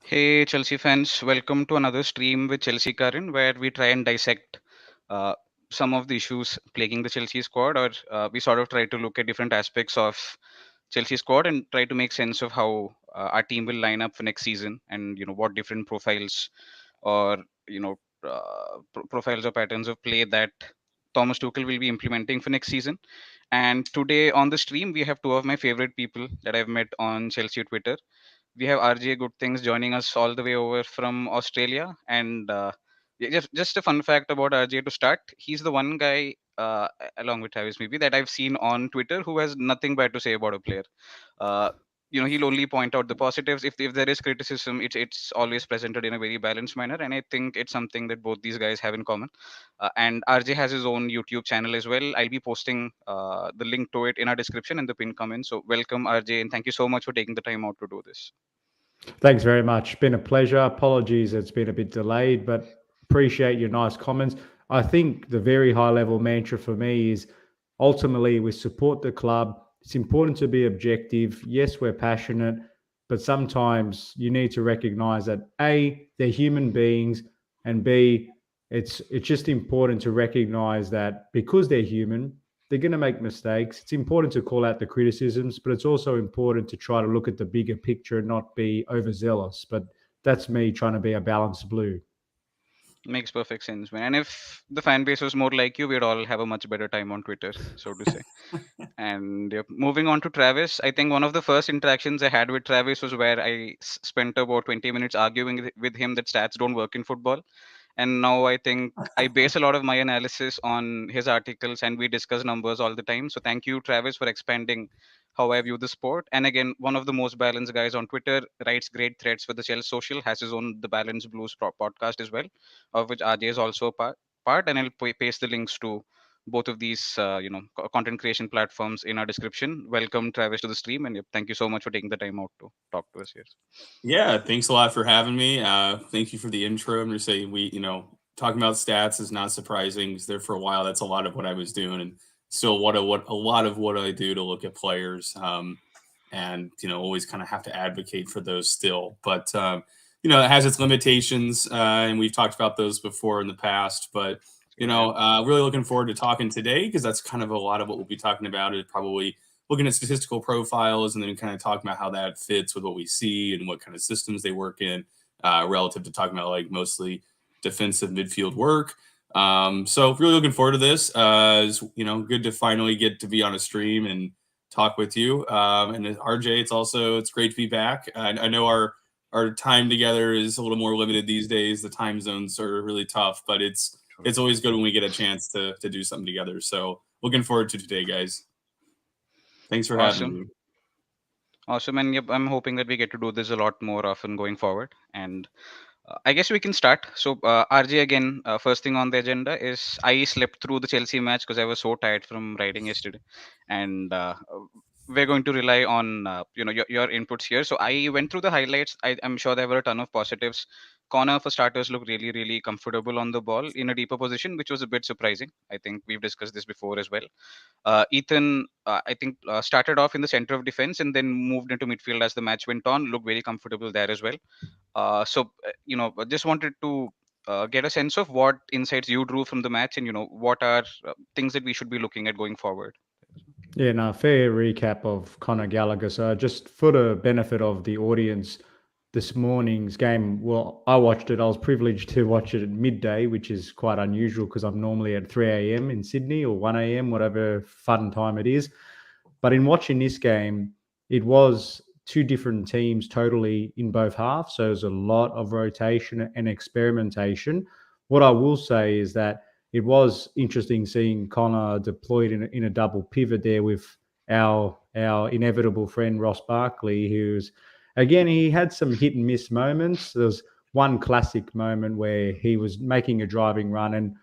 Hey, Chelsea fans, welcome to another stream with Chelsea Karan, where we try and dissect uh, some of the issues plaguing the Chelsea squad, or we sort of try to look at different aspects of Chelsea squad and try to make sense of how our team will line up for next season, and what different profiles or profiles or patterns of play that Thomas Tuchel will be implementing for next season. And today on the stream, we have two of my favorite people that I've met on Chelsea Twitter. We have RJ Good Things joining us all the way over from Australia. And yeah, just a fun fact about RJ to start. He's the one guy, along with Travis maybe, that I've seen on Twitter who has nothing bad to say about a player. Uh, he'll only point out the positives. If there is criticism, it's always presented in a very balanced manner, and I think it's something that both these guys have in common. And RJ has his own YouTube channel as well. I'll be posting the link to it in our description in the pinned comment. So welcome, RJ, and thank you so much for taking the time out to do this. Thanks very much. Been a pleasure. Apologies, it's been a bit delayed, but appreciate your nice comments. I think the very high level mantra for me is ultimately we support the club. It's important to be objective. Yes, we're passionate, but sometimes you need to recognize that A, they're human beings, and B, it's just important to recognize that because they're human, they're going to make mistakes. It's important to call out the criticisms, but it's also important to try to look at the bigger picture and not be overzealous. But that's me trying to be a balanced blue. Makes perfect sense, man. And if the fan base was more like you, we'd all have a much better time on Twitter, so to say. And yep, moving on to Travis, I think one of the first interactions I had with Travis was where I spent about 20 minutes arguing with him that stats don't work in football. And now I think I base a lot of my analysis on his articles, and we discuss numbers all the time. So thank you, Travis, for expanding how I view the sport. And again, one of the most balanced guys on Twitter, writes great threads for the Chelsea Social, has his own The Balanced Blues podcast as well, of which RJ is also a part. And I'll paste the links to both of these content creation platforms in our description. Welcome, Travis, to the stream, and yep, thank you so much for taking the time out to talk to us here. Yeah, thanks a lot for having me. Thank you for the intro. I'm just saying talking about stats is not surprising because there for a while that's a lot of what I was doing, and still what a lot of what I do to look at players, and always kind of have to advocate for those still. But it has its limitations, and we've talked about those before in the past. But really looking forward to talking today because that's kind of a lot of what we'll be talking about. Is probably looking at statistical profiles and then kind of talking about how that fits with what we see and what kind of systems they work in, relative to talking about like mostly defensive midfield work. So really looking forward to this. It's good to finally get to be on a stream and talk with you. And RJ, it's great to be back. I know our time together is a little more limited these days. The time zones are really tough, but it's always good when we get a chance to do something together. So looking forward to today, guys. Thanks for having me. Awesome. Awesome. And yep, I'm hoping that we get to do this a lot more often going forward. And I guess we can start. So, RJ, again, first thing on the agenda is I slept through the Chelsea match because I was so tired from riding yesterday. And we're going to rely on your inputs here. So I went through the highlights. I'm sure there were a ton of positives. Connor, for starters, looked really, really comfortable on the ball in a deeper position, which was a bit surprising. I think we've discussed this before as well. Ethan, I think, started off in the center of defense and then moved into midfield as the match went on. Looked very comfortable there as well. I just wanted to get a sense of what insights you drew from the match, and what are things that we should be looking at going forward. Yeah, no, fair recap of Conor Gallagher. So just for the benefit of the audience, this morning's game, well, I watched it. I was privileged to watch it at midday, which is quite unusual because I'm normally at 3 a.m. in Sydney or 1 a.m., whatever fun time it is. But in watching this game, it was two different teams totally in both halves. So there's a lot of rotation and experimentation. What I will say is that it was interesting seeing Connor deployed in a double pivot there with our inevitable friend Ross Barkley, who's, again, he had some hit and miss moments. There was one classic moment where he was making a driving run, and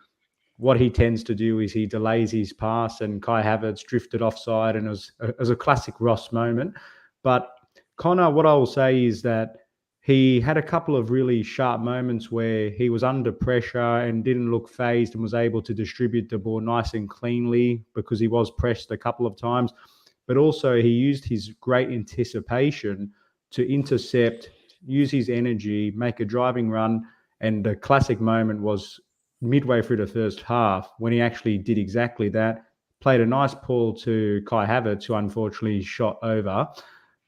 what he tends to do is he delays his pass, and Kai Havertz drifted offside, and it was a classic Ross moment. But Connor, what I will say is that he had a couple of really sharp moments where he was under pressure and didn't look phased and was able to distribute the ball nice and cleanly because he was pressed a couple of times. But also he used his great anticipation to intercept use his energy, make a driving run. And the classic moment was midway through the first half when he actually did exactly that. Played a nice ball to Kai Havertz, who unfortunately shot over.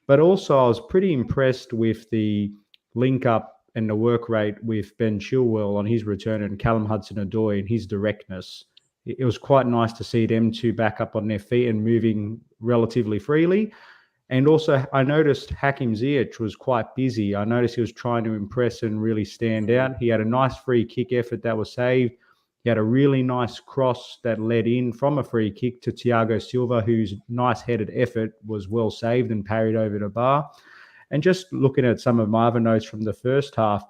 But also, I was pretty impressed with the link up and the work rate with Ben Chilwell on his return and Callum Hudson-Odoi and his directness. It was quite nice to see them two back up on their feet and moving relatively freely. And also, I noticed Hakim Ziyech was quite busy. I noticed he was trying to impress and really stand out. He had a nice free kick effort that was saved. He had a really nice cross that led in from a free kick to Thiago Silva, whose nice headed effort was well saved and parried over the bar. And just looking at some of my other notes from the first half,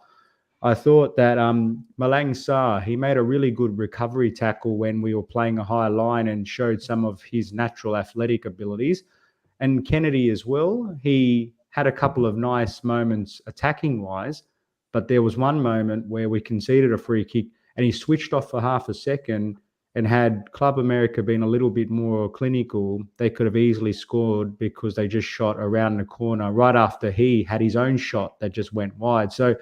I thought that Malang Sarr, he made a really good recovery tackle when we were playing a high line and showed some of his natural athletic abilities. And Kennedy as well, he had a couple of nice moments attacking wise, but there was one moment where we conceded a free kick and he switched off for half a second, and had Club America been a little bit more clinical, they could have easily scored because they just shot around the corner right after he had his own shot that just went wide. So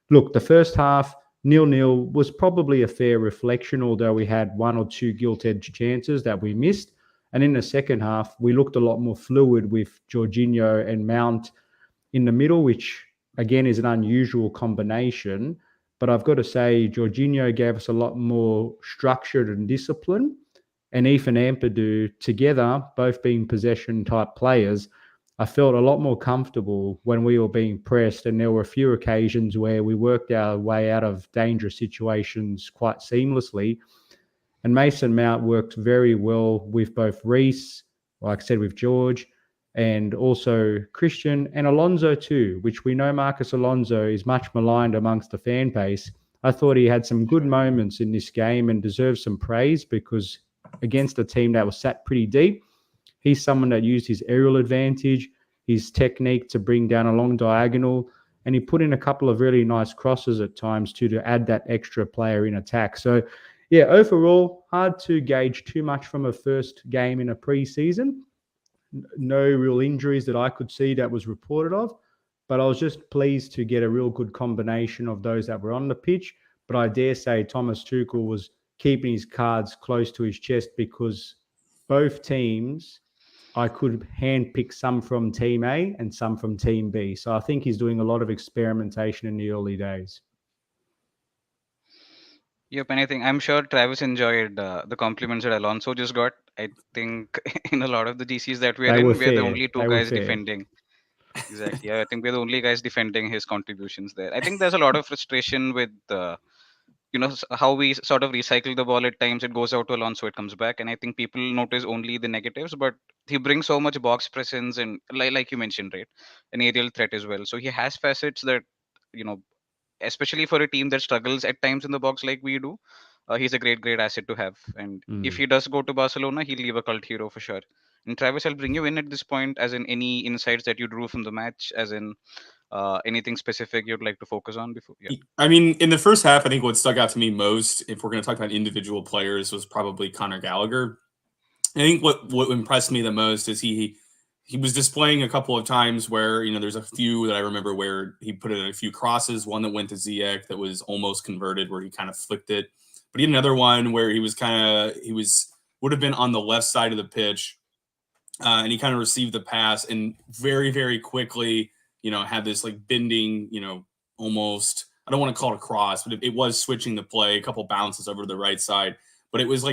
look, the first half, 0-0 was probably a fair reflection, although we had one or two gilt-edged chances that we missed. And in the second half, we looked a lot more fluid with Jorginho and Mount in the middle, which again is an unusual combination. But I've got to say, Jorginho gave us a lot more structured and discipline. And Ethan Ampadu, together, both being possession-type players, I felt a lot more comfortable when we were being pressed. And there were a few occasions where we worked our way out of dangerous situations quite seamlessly. And Mason Mount worked very well with both Reece, like I said, with George, and also Christian and Alonso too, which we know Marcus Alonso is much maligned amongst the fan base. I thought he had some good moments in this game and deserves some praise because against a team that was sat pretty deep, he's someone that used his aerial advantage, his technique to bring down a long diagonal, and he put in a couple of really nice crosses at times too to add that extra player in attack. So, yeah, overall, hard to gauge too much from a first game in a pre-season. No real injuries that I could see that was reported of, but I was just pleased to get a real good combination of those that were on the pitch. But I dare say Thomas Tuchel was keeping his cards close to his chest because both teams, I could handpick some from Team A and some from Team B. So I think he's doing a lot of experimentation in the early days. Yep, anything. I'm sure Travis enjoyed the compliments that Alonso just got. I think in a lot of the GCs that we're They were in, we're the fair. only two They were guys fair. defending. Exactly. I think we're the only guys defending his contributions there. I think there's a lot of frustration with how we sort of recycle the ball at times. It goes out to Alonso, it comes back, and I think people notice only the negatives. But he brings so much box presence and, like you mentioned, right, an aerial threat as well. So he has facets that, you know, especially for a team that struggles at times in the box like we do. He's a great asset to have. And if he does go to Barcelona, he'll leave a cult hero for sure. And Travis, I'll bring you in at this point, as in any insights that you drew from the match, as in anything specific you'd like to focus on before. Yeah. I mean, in the first half, I think what stuck out to me most, if we're going to talk about individual players, was probably Conor Gallagher. I think what impressed me the most is he was displaying a couple of times where, there's a few that I remember where he put in a few crosses, one that went to Ziyech that was almost converted where he kind of flicked it. But he had another one where would have been on the left side of the pitch, and he kind of received the pass and very, very quickly, had this like bending, almost, I don't want to call it a cross, but it was switching the play, a couple bounces over to the right side. But it was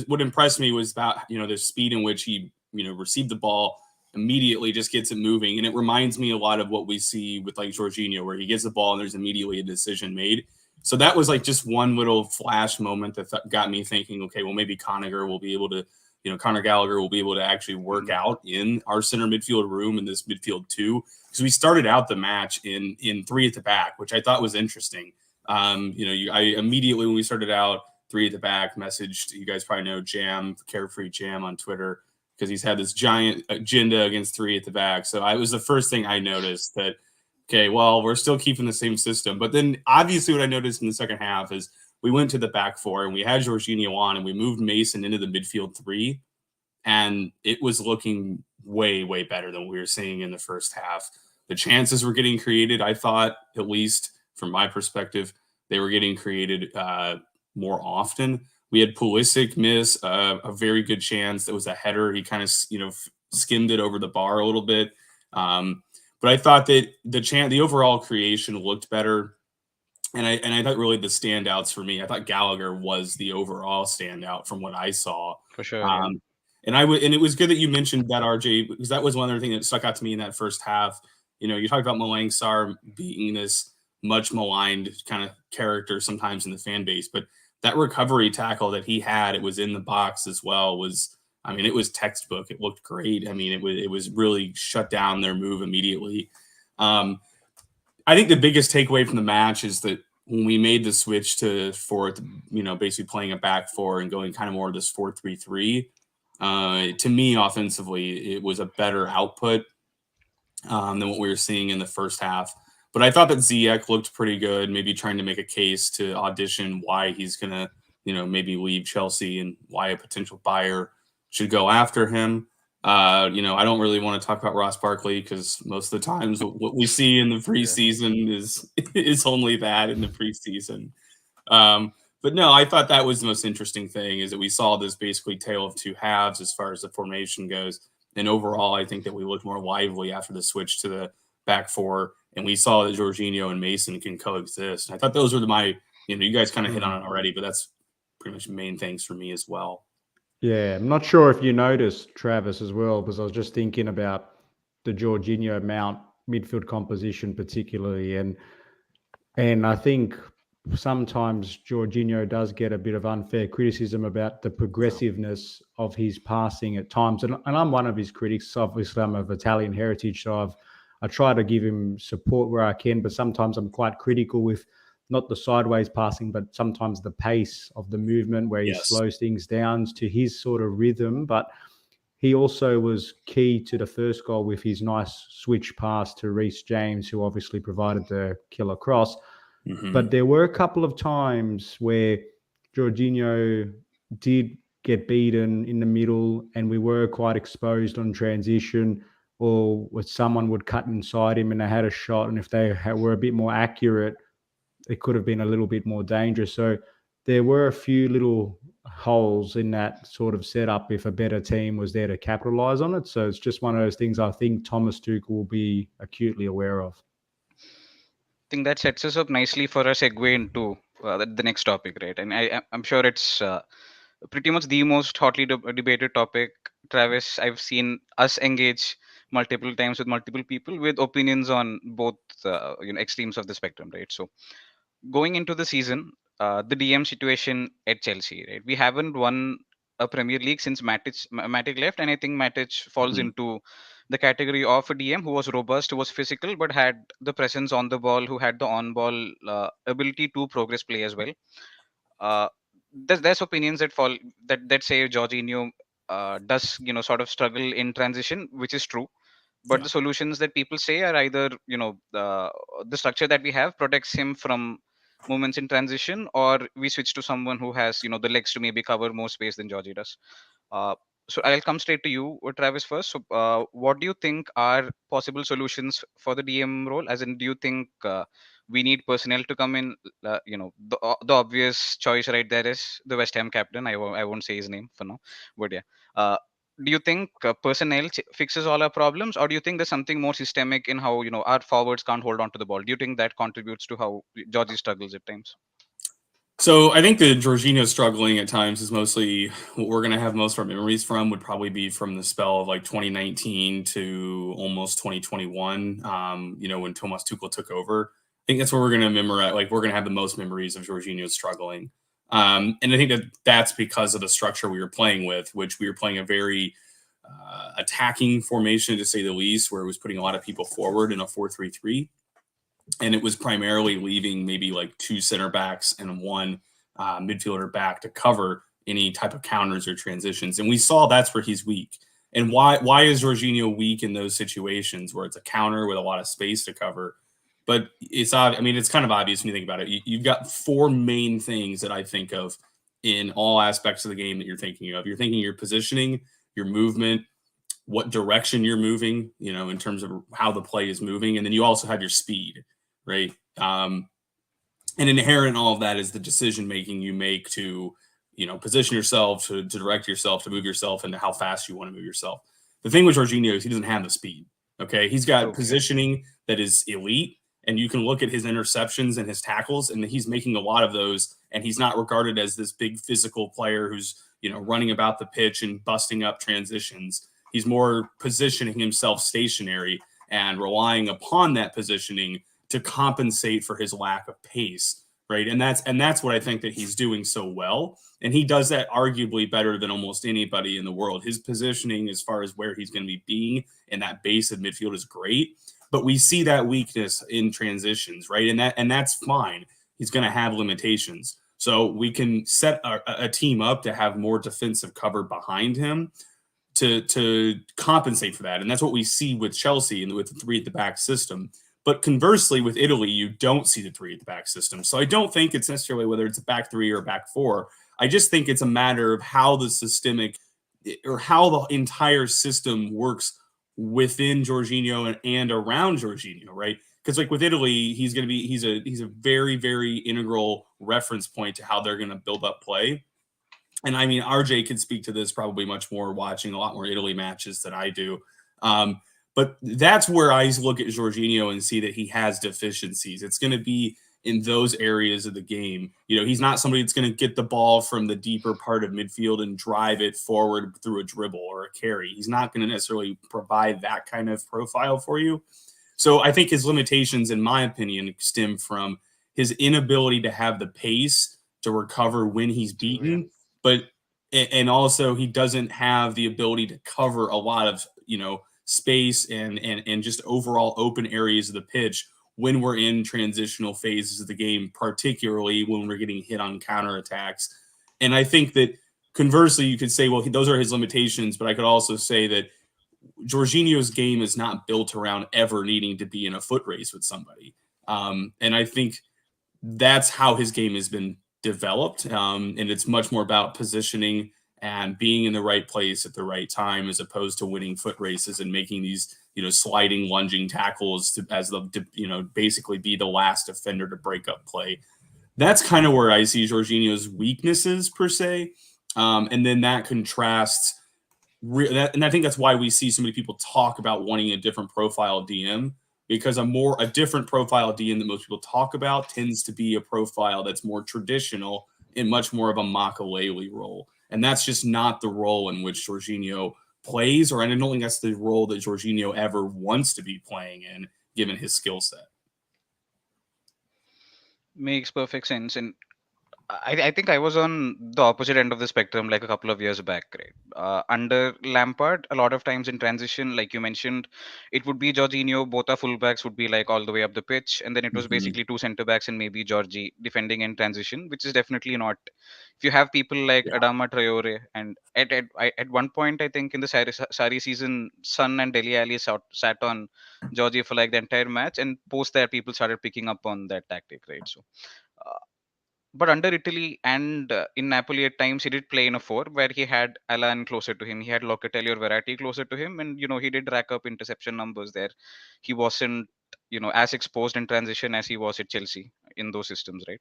what impressed me was about, the speed in which he, received the ball, immediately just gets it moving. And it reminds me a lot of what we see with like Jorginho, where he gets the ball and there's immediately a decision made. So that was like just one little flash moment that got me thinking, okay, well, maybe Conor Gallagher will be able to actually work out in our center midfield room in this midfield too. Because we started out the match in three at the back, which I thought was interesting. I immediately, when we started out, three at the back, messaged, you guys probably know Carefree Jam on Twitter, because he's had this giant agenda against three at the back. So it was the first thing I noticed that, okay, well, we're still keeping the same system. But then obviously what I noticed in the second half is we went to the back four and we had Jorginho on and we moved Mason into the midfield three. And it was looking way, way better than we were seeing in the first half. The chances were getting created. I thought, at least from my perspective, they were getting created more often. We had Pulisic miss a very good chance. That was a header. He kind of, skimmed it over the bar a little bit. But I thought that the overall creation looked better. And I thought really the standouts for me, I thought Gallagher was the overall standout from what I saw. For sure. Yeah. And it was good that you mentioned that, RJ, because that was one other thing that stuck out to me in that first half. You talked about Malang Sarr being this much maligned kind of character sometimes in the fan base, but that recovery tackle that he had, it was in the box as well, it was textbook. It looked great. It was really shut down their move immediately. I think the biggest takeaway from the match is that when we made the switch to basically playing a back four and going kind of more of this 4-3-3, to me, offensively, it was a better output than what we were seeing in the first half. But I thought that Ziyech looked pretty good, maybe trying to make a case to audition why he's going to, maybe leave Chelsea and why a potential buyer should go after him. I don't really want to talk about Ross Barkley because most of the times what we see in the preseason is only that in the preseason. But no, I thought that was the most interesting thing, is that we saw this basically tale of two halves as far as the formation goes. And overall, I think that we looked more lively after the switch to the back four, and we saw that Jorginho and Mason can coexist. And I thought those were you guys kind of hit on it already, but that's pretty much the main things for me as well. Yeah, I'm not sure if you noticed, Travis, as well, because I was just thinking about the Jorginho Mount midfield composition particularly, and I think sometimes Jorginho does get a bit of unfair criticism about the progressiveness of his passing at times, and I'm one of his critics. Obviously, I'm of Italian heritage, so I try to give him support where I can, but sometimes I'm quite critical with not the sideways passing, but sometimes the pace of the movement where he slows things down to his sort of rhythm. But he also was key to the first goal with his nice switch pass to Reece James, who obviously provided the killer cross. Mm-hmm. But there were a couple of times where Jorginho did get beaten in the middle and we were quite exposed on transition, or where someone would cut inside him and they had a shot. And if they were a bit more accurate, it could have been a little bit more dangerous. So there were a few little holes in that sort of setup if a better team was there to capitalize on it. So it's just one of those things I think Thomas Tuchel will be acutely aware of. I think that sets us up nicely for a segue into the next topic, right? And I'm sure it's pretty much the most hotly debated topic, Travis. I've seen us engage multiple times with multiple people with opinions on both extremes of the spectrum, right? So going into the season, the DM situation at Chelsea, right? We haven't won a Premier League since Matic left, and I think Matic falls into the category of a DM who was robust, who was physical, but had the presence on the ball, who had the on-ball ability to progress play as well. There's opinions that fall that say Jorginho does sort of struggle in transition, which is true. But the solutions that people say are either the structure that we have protects him from moments in transition, or we switch to someone who has the legs to maybe cover more space than Georgie does. So I'll come straight to you, Travis, first. So what do you think are possible solutions for the DM role? As in, do you think we need personnel to come in? The obvious choice right there is the West Ham captain. I won't say his name for now, but yeah. Do you think personnel fixes all our problems, or do you think there's something more systemic in how our forwards can't hold on to the ball? Do you think that contributes to how Georgie struggles at times? So I think the Jorginho struggling at times is mostly what we're going to have most of our memories from would probably be from the spell of like 2019 to almost 2021, when Thomas Tuchel took over. I think that's where we're going to memorize, like we're going to have the most memories of Jorginho struggling. And I think that that's because of the structure we were playing with, which we were playing a very attacking formation, to say the least, where it was putting a lot of people forward in a 4-3-3. And it was primarily leaving maybe like two center backs and one midfielder back to cover any type of counters or transitions. And we saw that's where he's weak. And why is Jorginho weak in those situations where it's a counter with a lot of space to cover? But it's kind of obvious when you think about it. You've got four main things that I think of in all aspects of the game that you're thinking of. You're thinking your positioning, your movement, what direction you're moving, in terms of how the play is moving. And then you also have your speed, right? And inherent in all of that is the decision making you make to, position yourself, to direct yourself, to move yourself, and how fast you want to move yourself. The thing with Jorginho is he doesn't have the speed. Okay. He's got positioning that is elite. And you can look at his interceptions and his tackles, and he's making a lot of those. And he's not regarded as this big physical player who's, running about the pitch and busting up transitions. He's more positioning himself stationary and relying upon that positioning to compensate for his lack of pace, right? And that's what I think that he's doing so well. And he does that arguably better than almost anybody in the world. His positioning as far as where he's going to be being in that base of midfield is great. But we see that weakness in transitions, right? And that's fine. He's going to have limitations. So we can set a team up to have more defensive cover behind him to compensate for that. And that's what we see with Chelsea and with the 3 at the back system. But conversely, with Italy, you don't see the 3 at the back system. So I don't think it's necessarily whether it's a back 3 or a back 4. I just think it's a matter of how the systemic or how the entire system works within Jorginho and around Jorginho, right? Because like with Italy, he's a very, very integral reference point to how they're going to build up play. And I mean, RJ could speak to this probably much more, watching a lot more Italy matches than I do. But that's where I look at Jorginho and see that he has deficiencies. It's going to be in those areas of the game. He's not somebody that's going to get the ball from the deeper part of midfield and drive it forward through a dribble or a carry. He's not going to necessarily provide that kind of profile for you. So I think his limitations, in my opinion, stem from his inability to have the pace to recover when he's beaten, and also he doesn't have the ability to cover a lot of, space and just overall open areas of the pitch when we're in transitional phases of the game, particularly when we're getting hit on counterattacks. And I think that conversely, you could say, well, those are his limitations, but I could also say that Jorginho's game is not built around ever needing to be in a foot race with somebody. And I think that's how his game has been developed. And it's much more about positioning and being in the right place at the right time, as opposed to winning foot races and making these, sliding, lunging tackles basically be the last defender to break up play. That's kind of where I see Jorginho's weaknesses per se. And then that contrasts, and I think that's why we see so many people talk about wanting a different profile DM, because a different profile DM that most people talk about tends to be a profile that's more traditional and much more of a Makelele role. And that's just not the role in which Jorginho plays, or I don't think that's the role that Jorginho ever wants to be playing in, given his skill set. Makes perfect sense. And I think I was on the opposite end of the spectrum like a couple of years back, right? Under Lampard, a lot of times in transition, like you mentioned, it would be Jorginho, both our fullbacks would be like all the way up the pitch, and then it was basically 2 centre backs and maybe Georgie defending in transition, which is definitely not. If you have people like Adama Traore, and at one point, I think in the Sarri season, Son and Dele Alli sat on Georgie for like the entire match, and post that people started picking up on that tactic, right? So. But under Italy and in Napoli at times he did play in a 4 where he had Alan closer to him, he had Locatelli or Verratti closer to him, and he did rack up interception numbers there. He wasn't as exposed in transition as he was at Chelsea in those systems, right?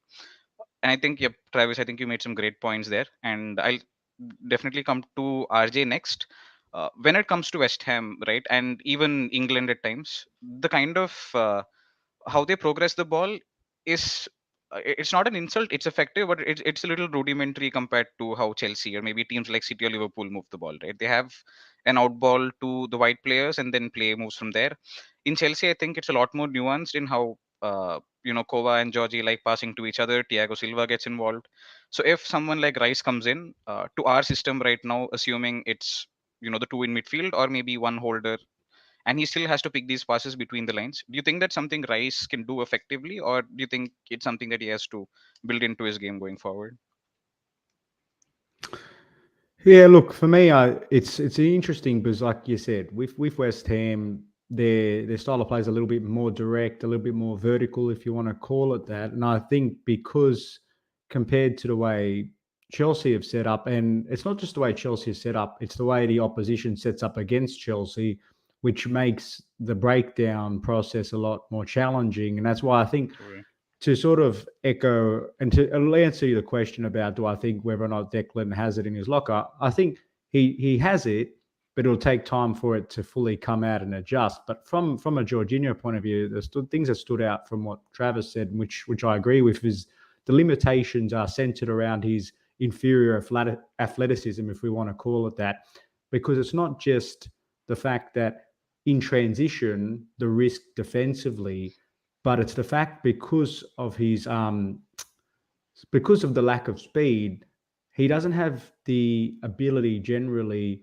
And I think, yep, Travis, I think you made some great points there, and I'll definitely come to RJ next. When it comes to West Ham, right, and even England at times, the kind of how they progress the ball is it's not an insult, it's effective, but it's a little rudimentary compared to how Chelsea or maybe teams like City or Liverpool move the ball, right? They have an out ball to the wide players and then play moves from there. In Chelsea, I think it's a lot more nuanced in how Kova and Georgie like passing to each other. Thiago Silva gets involved. So if someone like Rice comes in to our system right now, assuming it's the 2 in midfield or maybe one holder, and he still has to pick these passes between the lines. Do you think that's something Rice can do effectively, or do you think it's something that he has to build into his game going forward? Yeah, look, for me, it's interesting because, like you said, with West Ham, their style of play is a little bit more direct, a little bit more vertical, if you want to call it that. And I think because compared to the way Chelsea have set up, and it's not just the way Chelsea is set up, it's the way the opposition sets up against Chelsea, which makes the breakdown process a lot more challenging. And that's why I think, to sort of echo and to answer you the question about do I think whether or not Declan has it in his locker, I think he has it, but it'll take time for it to fully come out and adjust. But from a Jorginho point of view, there's things that stood out from what Travis said, which I agree with, is the limitations are centered around his inferior athleticism, if we want to call it that, because it's not just the fact that in transition, the risk defensively, but it's the fact because of his because of the lack of speed, he doesn't have the ability generally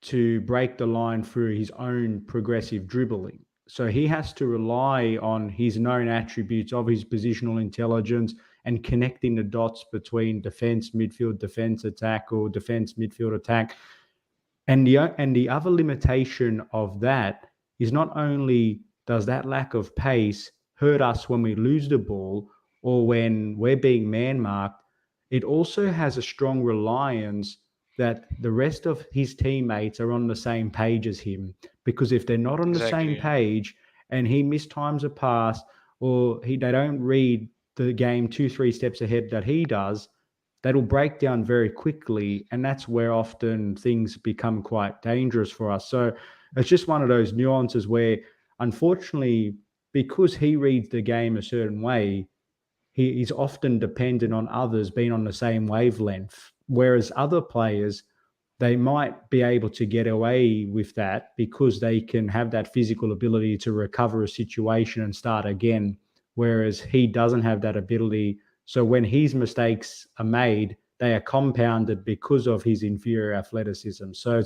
to break the line through his own progressive dribbling. So he has to rely on his known attributes of his positional intelligence and connecting the dots between defense, midfield, defense, attack, or defense, midfield, attack. And the other limitation of that is not only does that lack of pace hurt us when we lose the ball or when we're being man-marked, it also has a strong reliance that the rest of his teammates are on the same page as him. Because if they're not on the same page and he mistimes a pass or they don't read the game 2-3 steps ahead that he does, that'll break down very quickly. And that's where often things become quite dangerous for us. So it's just one of those nuances where, unfortunately, because he reads the game a certain way, he's often dependent on others being on the same wavelength. Whereas other players, they might be able to get away with that because they can have that physical ability to recover a situation and start again. Whereas he doesn't have that ability. So when his mistakes are made, they are compounded because of his inferior athleticism. So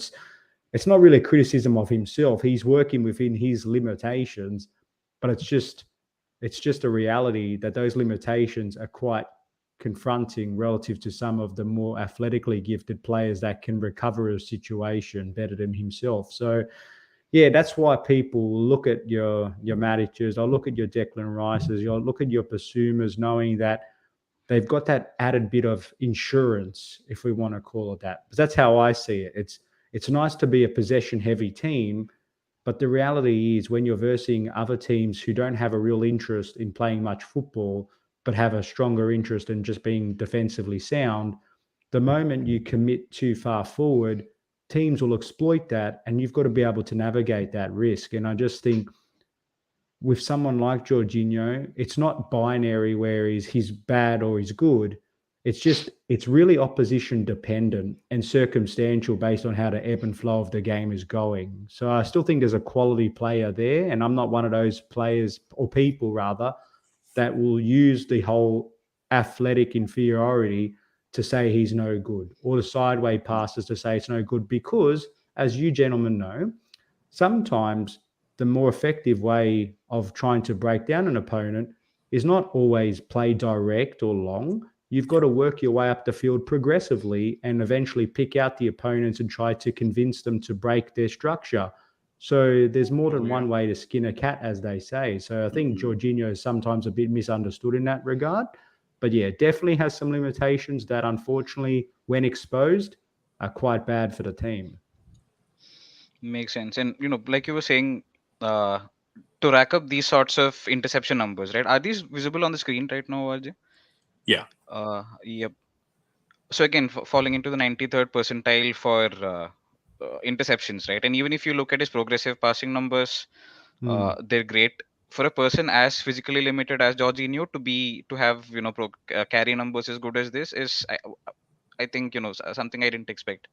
it's not really a criticism of himself. He's working within his limitations, but it's just a reality that those limitations are quite confronting relative to some of the more athletically gifted players that can recover a situation better than himself. So, yeah, that's why people look at your Matic's, I'll look at your Declan Rice's, you'll look at your Basumas, knowing that they've got that added bit of insurance, if we want to call it that. But that's how I see it. It's nice to be a possession-heavy team, but the reality is when you're versing other teams who don't have a real interest in playing much football, but have a stronger interest in just being defensively sound, the moment you commit too far forward, teams will exploit that, and you've got to be able to navigate that risk. And I just think with someone like Jorginho, it's not binary where he's bad or he's good. It's really opposition dependent and circumstantial based on how the ebb and flow of the game is going. So I still think there's a quality player there, and I'm not one of those players or people rather that will use the whole athletic inferiority to say he's no good, or the sideway passes to say it's no good, because, as you gentlemen know, sometimes the more effective way of trying to break down an opponent is not always play direct or long. You've got to work your way up the field progressively and eventually pick out the opponents and try to convince them to break their structure. So there's more than one way to skin a cat, as they say. So I think Jorginho is sometimes a bit misunderstood in that regard. But yeah, definitely has some limitations that, unfortunately, when exposed, are quite bad for the team. Makes sense. And, like you were saying, to rack up these sorts of interception numbers, right? Are these visible on the screen right now, RJ? Yeah. Yep. So again, falling into the 93rd percentile for interceptions, right? And even if you look at his progressive passing numbers, they're great. For a person as physically limited as Jorginho to have carry numbers as good as this is, I think something I didn't expect,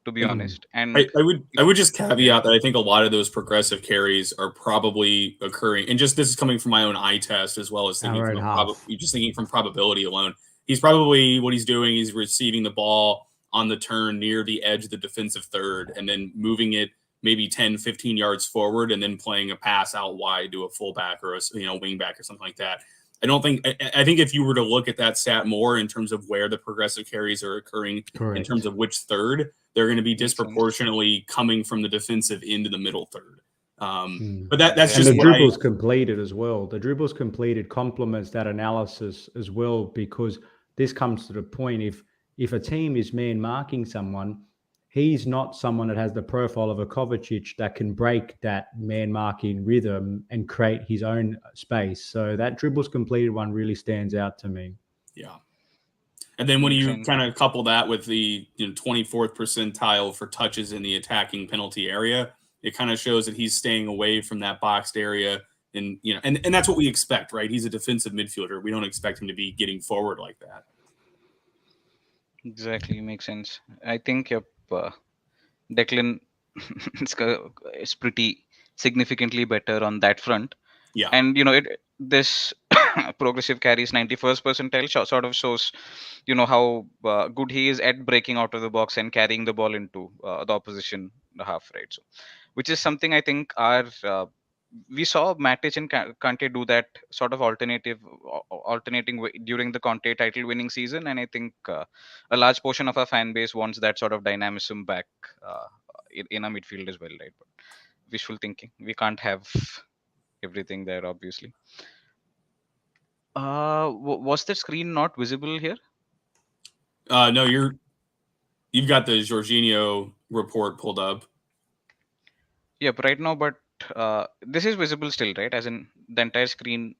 to be honest. And I would just caveat that I think a lot of those progressive carries are probably occurring, and just this is coming from my own eye test as well as thinking from probability alone. He's probably, what he's doing, he's receiving the ball on the turn near the edge of the defensive third and then moving it maybe 10, 15 yards forward and then playing a pass out wide to a fullback or a wing back or something like that. I think if you were to look at that stat more in terms of where the progressive carries are occurring, in terms of which third, they're going to be disproportionately coming from the defensive into the middle third. But that's just the dribbles completed as well. The dribbles completed complements that analysis as well, because this comes to the point. if a team is man marking someone, he's not someone that has the profile of a Kovacic that can break that man marking rhythm and create his own space. So that dribbles completed one really stands out to me. Yeah. And then when you kind of couple that with the 24th percentile for touches in the attacking penalty area, it kind of shows that he's staying away from that boxed area. And, and that's what we expect, right? He's a defensive midfielder. We don't expect him to be getting forward like that. Exactly. Makes sense. I think, Declan is pretty significantly better on that front. Yeah. And, this progressive carries 91st percentile sort of shows, how good he is at breaking out of the box and carrying the ball into the opposition half, right? So, which is something I think we saw Matic and Kante do that sort of alternating during the Conte title winning season, and I think a large portion of our fan base wants that sort of dynamism back in a midfield as well, right? But wishful thinking. We can't have everything there, obviously. Was the screen not visible here? No, you've got the Jorginho report pulled up. Yep, right now, but this is visible still, right? As in the entire screen.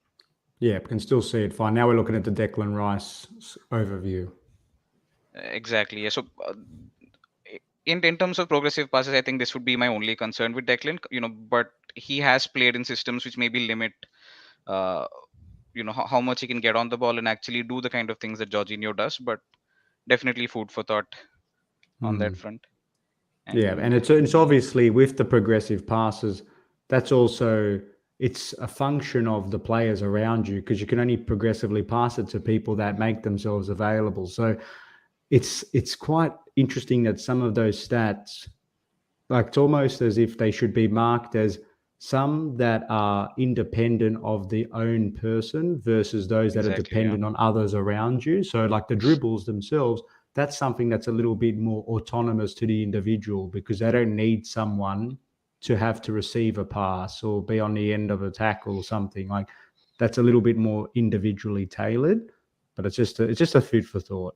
Yeah, we can still see it fine. Now we're looking at the Declan Rice overview. Exactly. Yeah. So, in terms of progressive passes, I think this would be my only concern with Declan. But he has played in systems which maybe limit, how much he can get on the ball and actually do the kind of things that Jorginho does. But definitely food for thought on that front. And it's obviously with the progressive passes, that's also it's a function of the players around you, because you can only progressively pass it to people that make themselves available. So it's quite interesting that some of those stats, like it's almost as if they should be marked as some that are independent of the own person versus those that are dependent on others around you. So like the dribbles themselves, that's something that's a little bit more autonomous to the individual, because they don't need someone to have to receive a pass or be on the end of a tackle or something. Like that's a little bit more individually tailored, but it's just a food for thought.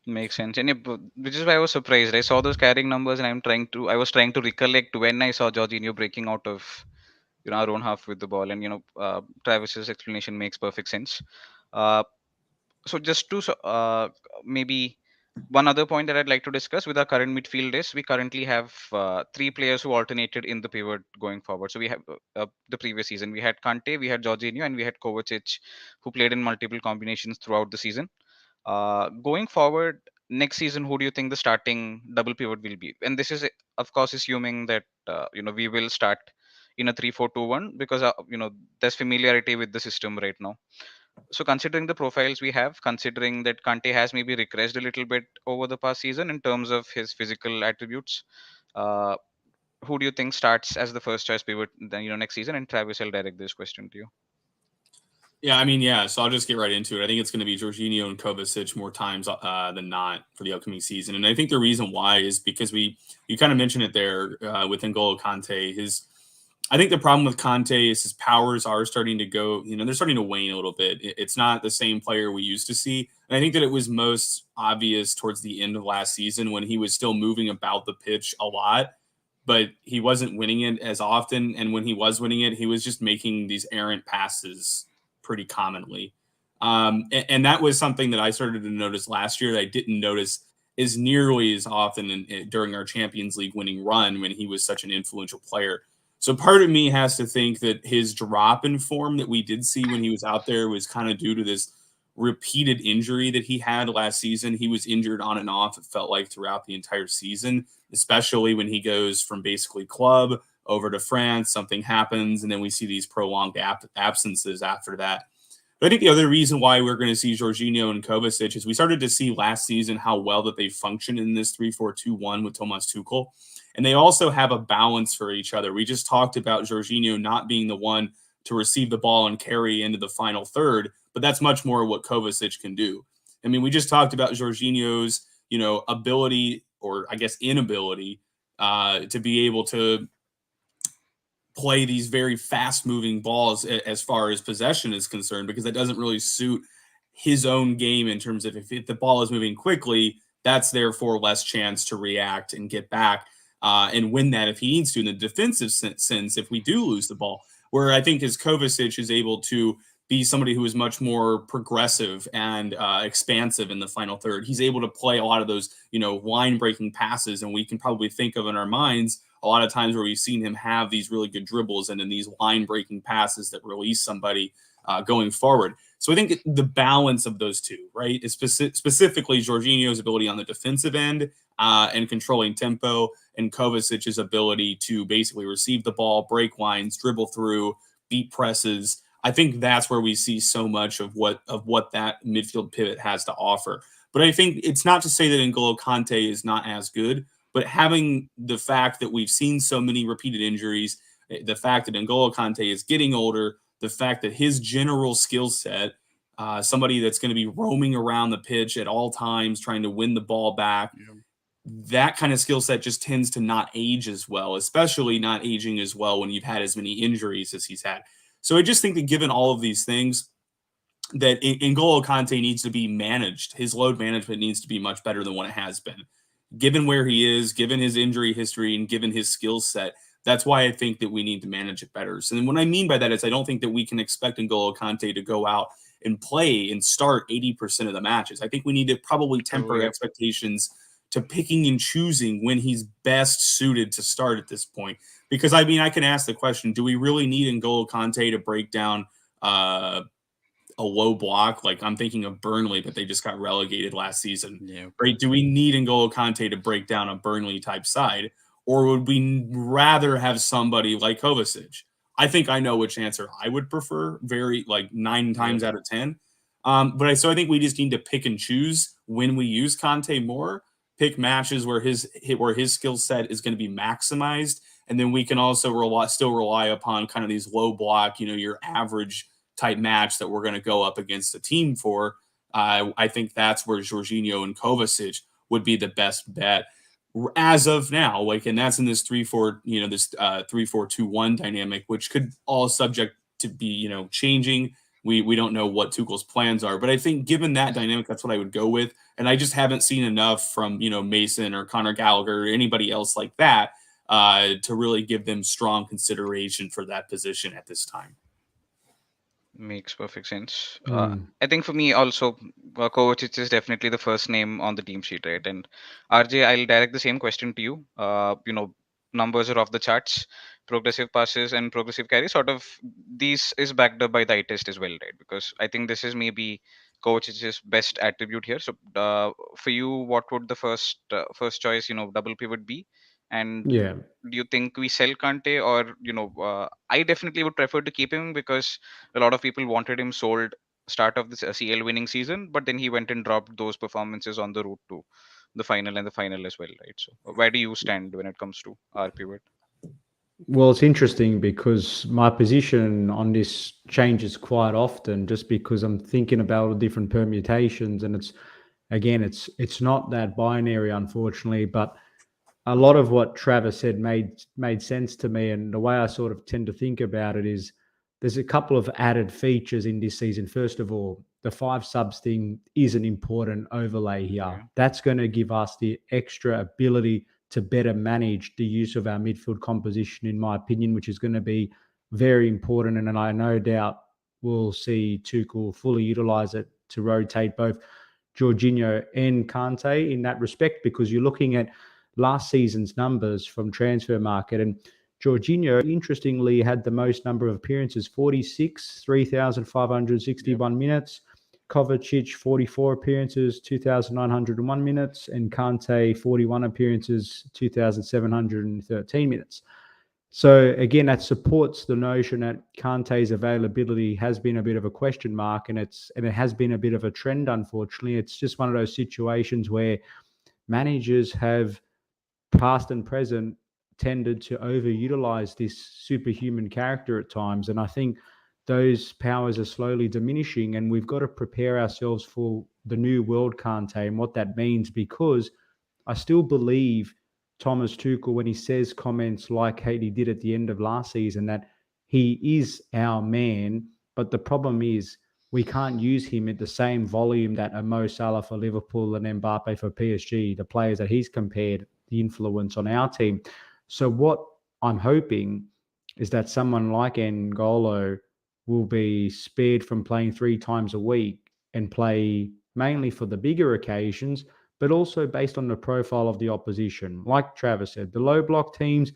Makes sense. And which is why I was surprised. I saw those carrying numbers and I was trying to recollect when I saw Jorginho breaking out of our own half with the ball, and Travis's explanation makes perfect sense. So just to maybe one other point that I'd like to discuss with our current midfield is we currently have three players who alternated in the pivot going forward. So we have the previous season we had Kante, we had Jorginho, and we had Kovacic, who played in multiple combinations throughout the season. Going forward next season, who do you think the starting double pivot will be? And this is, of course, assuming that we will start in a 3-4-2-1, because there's familiarity with the system right now. So considering the profiles we have, considering that Kante has maybe regressed a little bit over the past season in terms of his physical attributes, who do you think starts as the first choice pivot next season? And Travis, I'll direct this question to you. Yeah, so I'll just get right into it. I think it's going to be Jorginho and Kovacic more times than not for the upcoming season. And I think the reason why is because you kind of mentioned it there with N'Golo Kante. I think the problem with Kante is his powers are starting to go, they're starting to wane a little bit. It's not the same player we used to see. And I think that it was most obvious towards the end of last season when he was still moving about the pitch a lot, but he wasn't winning it as often. And when he was winning it, he was just making these errant passes pretty commonly. And that was something that I started to notice last year that I didn't notice as nearly as often during our Champions League winning run when he was such an influential player. So part of me has to think that his drop in form that we did see when he was out there was kind of due to this repeated injury that he had last season. He was injured on and off, it felt like, throughout the entire season, especially when he goes from basically club over to France, something happens, and then we see these prolonged absences after that. But I think the other reason why we're going to see Jorginho and Kovacic is we started to see last season how well that they function in this 3-4-2-1 with Thomas Tuchel. And they also have a balance for each other. We just talked about Jorginho not being the one to receive the ball and carry into the final third, but that's much more what Kovacic can do. I mean, we just talked about Jorginho's, ability, or I guess inability, to be able to play these very fast-moving balls as far as possession is concerned, because that doesn't really suit his own game in terms of if the ball is moving quickly, that's therefore less chance to react and get back and win that if he needs to in the defensive sense if we do lose the ball. Where I think as Kovacic is able to be somebody who is much more progressive and expansive in the final third. He's able to play a lot of those, line-breaking passes, and we can probably think of in our minds a lot of times where we've seen him have these really good dribbles and in these line-breaking passes that release somebody going forward. So I think the balance of those two, right, is specifically Jorginho's ability on the defensive end and controlling tempo, and Kovacic's ability to basically receive the ball, break lines, dribble through, beat presses. I think that's where we see so much of what that midfield pivot has to offer. But I think it's not to say that N'Golo Kante is not as good, but having the fact that we've seen so many repeated injuries, the fact that N'Golo Kante is getting older, the fact that his general skill set, somebody that's going to be roaming around the pitch at all times, trying to win the ball back, that kind of skill set just tends to not age as well, especially not aging as well when you've had as many injuries as he's had. So I just think that given all of these things, that N'Golo Kante needs to be managed. His load management needs to be much better than what it has been. Given where he is, given his injury history, and given his skill set, that's why I think that we need to manage it better. So what I mean by that is I don't think that we can expect N'Golo Kante to go out and play and start 80% of the matches. I think we need to probably temper expectations to picking and choosing when he's best suited to start at this point. Because, I mean, I can ask the question, do we really need N'Golo Kante to break down a low block? Like, I'm thinking of Burnley, but they just got relegated last season. Right? Do we need N'Golo Kante to break down a Burnley-type side? Or would we rather have somebody like Kovacic? I think I know which answer I would prefer, 9 times out of 10. So I think we just need to pick and choose when we use Kante more, pick matches where his skill set is going to be maximized, and then we can also still rely upon kind of these low block, your average type match that we're going to go up against a team for. I think that's where Jorginho and Kovacic would be the best bet as of now. And that's in this 3-4, this 3-4-2-1 dynamic, which could all subject to be, changing. We don't know what Tuchel's plans are, but I think given that dynamic, that's what I would go with. And I just haven't seen enough from, Mason or Conor Gallagher or anybody else like that to really give them strong consideration for that position at this time. Makes perfect sense. I think for me also, Kovacic is definitely the first name on the team sheet, right? And RJ, I'll direct the same question to you. Numbers are off the charts. Progressive passes and progressive carries, sort of, these is backed up by the eye test as well, right? Because I think this is maybe Kovacic's best attribute here. So for you, what would the first choice, double pivot be? And Yeah. do you think we sell Kante, or I definitely would prefer to keep him because a lot of people wanted him sold start of this CL winning season, but then he went and dropped those performances on the route to the final and the final as well, right? So where do you stand when it comes to our pivot? Well, it's interesting because my position on this changes quite often just because I'm thinking about all the different permutations, and it's not that binary, unfortunately, but a lot of what Travis said made sense to me. And the way I sort of tend to think about it is there's a couple of added features in this season. First of all, the 5 subs thing is an important overlay here. Okay. That's going to give us the extra ability to better manage the use of our midfield composition, in my opinion, which is going to be very important. And I no doubt we'll see Tuchel fully utilize it to rotate both Jorginho and Kante in that respect, because you're looking at last season's numbers from transfer market, and Jorginho, interestingly, had the most number of appearances, 46, 3,561 minutes. Kovacic, 44 appearances, 2,901 minutes, and Kante, 41 appearances, 2,713 minutes. So again, that supports the notion that Kante's availability has been a bit of a question mark, and it has been a bit of a trend, unfortunately. It's just one of those situations where managers have, past and present, tended to overutilize this superhuman character at times. And I think those powers are slowly diminishing, and we've got to prepare ourselves for the new world Kante and what that means, because I still believe Thomas Tuchel, when he says comments like he did at the end of last season, that he is our man. But the problem is we can't use him at the same volume that a Mo Salah for Liverpool and Mbappe for PSG, the players that he's compared, the influence on our team. So what I'm hoping is that someone like N'Golo will be spared from playing 3 times a week and play mainly for the bigger occasions, but also based on the profile of the opposition. Like Travis said, the low block teams,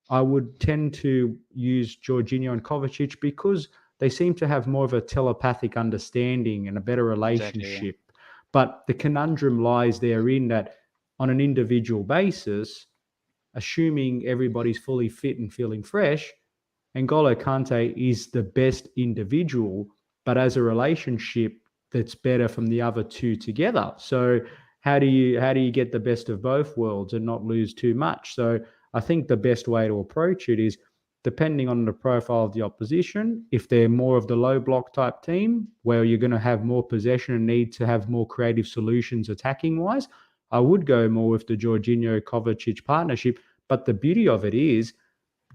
I would tend to use Jorginho and Kovacic because they seem to have more of a telepathic understanding and a better relationship. Exactly. But the conundrum lies therein that on an individual basis, assuming everybody's fully fit and feeling fresh, N'Golo Kante is the best individual, but as a relationship, that's better from the other two together. So how do you get the best of both worlds and not lose too much? So I think the best way to approach it is depending on the profile of the opposition. If they're more of the low block type team where you're going to have more possession and need to have more creative solutions attacking wise, I would go more with the Jorginho Kovacic partnership. But the beauty of it is,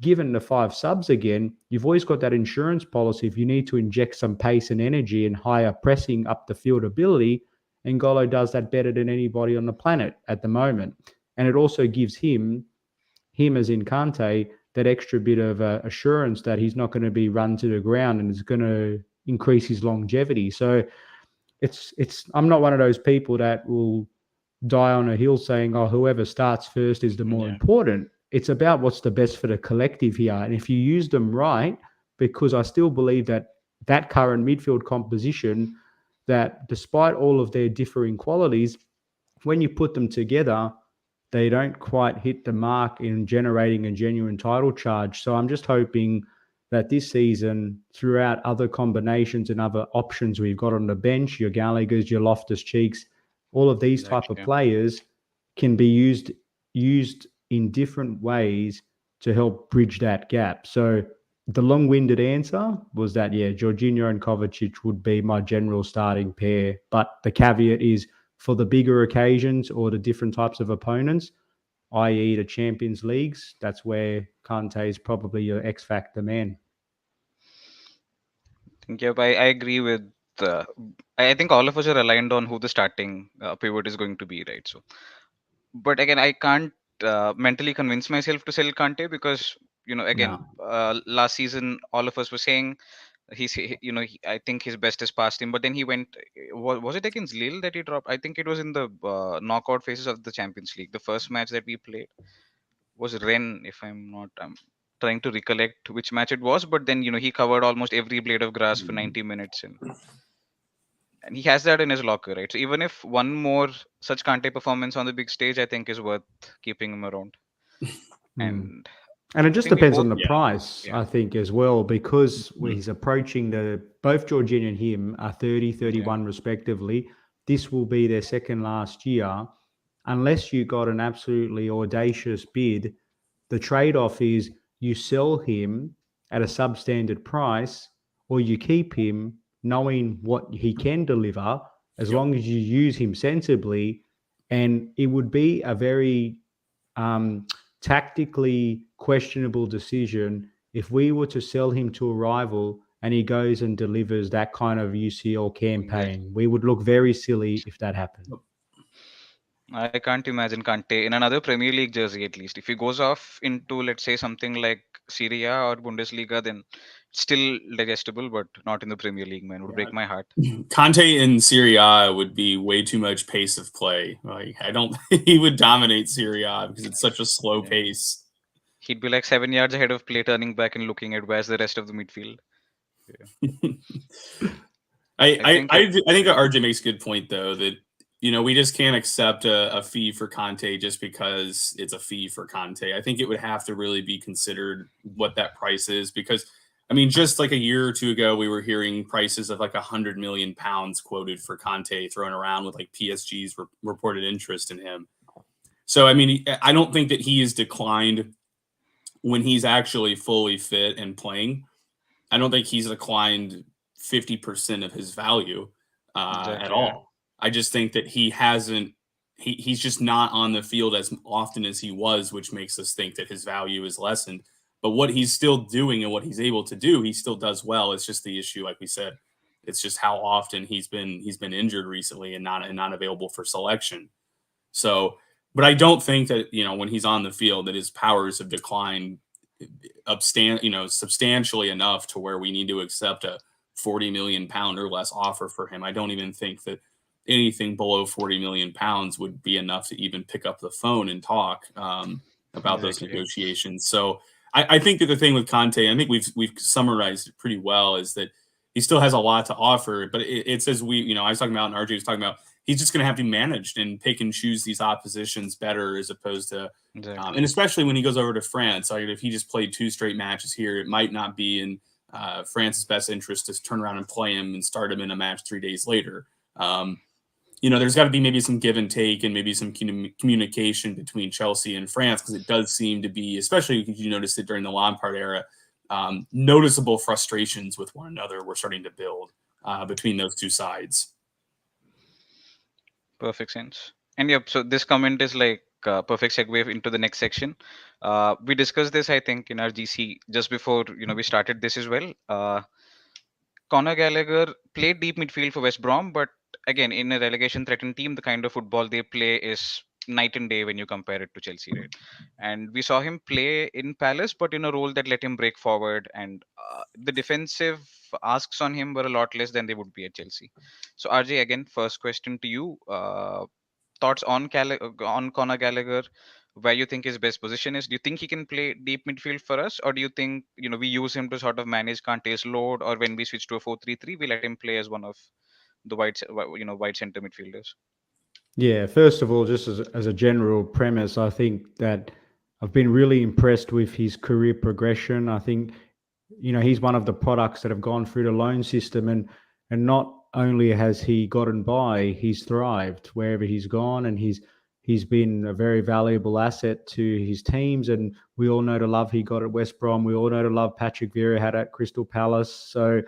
given the 5 subs again, you've always got that insurance policy. If you need to inject some pace and energy and higher pressing up the field ability, N'Golo does that better than anybody on the planet at the moment. And it also gives him as in Kante, that extra bit of assurance that he's not going to be run to the ground and it's going to increase his longevity. So I'm not one of those people that will die on a hill saying, oh, whoever starts first is the more important. It's about what's the best for the collective here. And if you use them right, because I still believe that current midfield composition, that despite all of their differing qualities, when you put them together, they don't quite hit the mark in generating a genuine title charge. So I'm just hoping that this season, throughout other combinations and other options we've got on the bench, your Gallaghers, your Loftus-Cheeks, all of these type of players can be used in different ways to help bridge that gap. So the long-winded answer was that, Jorginho and Kovacic would be my general starting pair. But the caveat is for the bigger occasions or the different types of opponents, i.e. the Champions Leagues, that's where Kante is probably your X factor man. Yep, I agree with. I think all of us are aligned on who the starting pivot is going to be, right? So, but again, I can't mentally convince myself to sell Kante because again, last season all of us were saying I think his best is past him, but then he went. Was it against Lille that he dropped? I think it was in the knockout phases of the Champions League. The first match that we played was Rennes, if I'm trying to recollect which match it was, but then he covered almost every blade of grass for 90 minutes and he has that in his locker, right? So even if one more such Kante performance on the big stage, I think is worth keeping him around. And it just depends on the price, I think, as well, because he's approaching both Jorginho and him are 30, 31 respectively. This will be their second last year. Unless you got an absolutely audacious bid, the trade-off is you sell him at a substandard price or you keep him knowing what he can deliver as long as you use him sensibly. And it would be a very tactically questionable decision if we were to sell him to a rival and he goes and delivers that kind of UCL campaign. We would look very silly if that happened. I can't imagine Kante in another Premier League jersey, at least. If he goes off into, let's say, something like Serie A or Bundesliga, then still digestible, but not in the Premier League, man. It would break my heart. Kante in Serie A would be way too much pace of play. Like, I don't think he would dominate Serie A because it's such a slow pace. He'd be like 7 yards ahead of play, turning back and looking at where's the rest of the midfield. I think RJ makes a good point, though, that we just can't accept a fee for Kante just because it's a fee for Kante. I think it would have to really be considered what that price is, because just like a year or two ago, we were hearing prices of like £100 million quoted for Kante thrown around with like PSG's reported interest in him. So, I don't think that he has declined when he's actually fully fit and playing. I don't think he's declined 50% of his value at all. I just think that he's just not on the field as often as he was, which makes us think that his value is lessened. But what he's still doing and what he's able to do, he still does well. It's just the issue, like we said, It's just how often he's been injured recently and not available for selection. So, but I don't think that, when he's on the field, that his powers have declined substantially enough to where we need to accept a 40 million pound or less offer for him. I don't even think that anything below 40 million pounds would be enough to even pick up the phone and talk about those negotiations. So I think that the thing with Conte, I think we've summarized it pretty well, is that he still has a lot to offer, but it's as I was talking about, and RJ was talking about, he's just going to have to be managed and pick and choose these oppositions better, as opposed to, and especially when he goes over to France. Like, if he just played 2 straight matches here, it might not be in France's best interest to turn around and play him and start him in a match 3 days later. There's got to be maybe some give and take and maybe some communication between Chelsea and France, because it does seem to be, especially if you noticed it during the Lampard era, noticeable frustrations with one another were starting to build between those two sides. Perfect sense. And yep, so this comment is like perfect segue into the next section. We discussed this, I think, in our GC just before we started this as well. Conor Gallagher played deep midfield for West Brom, but again, in a relegation threatened team, the kind of football they play is night and day when you compare it to Chelsea, right? And we saw him play in Palace, but in a role that let him break forward, and the defensive asks on him were a lot less than they would be at Chelsea. So RJ, again, first question to you: thoughts on Conor Gallagher? Where you think his best position is? Do you think he can play deep midfield for us, or do you think we use him to sort of manage Kante's load, or when we switch to a 4-3-3, we let him play as one of the wide center midfielders? Yeah, first of all, just as a general premise, I think that I've been really impressed with his career progression. I think, he's one of the products that have gone through the loan system, and not only has he gotten by, he's thrived wherever he's gone, and he's been a very valuable asset to his teams. And we all know the love he got at West Brom. We all know the love Patrick Vieira had at Crystal Palace. So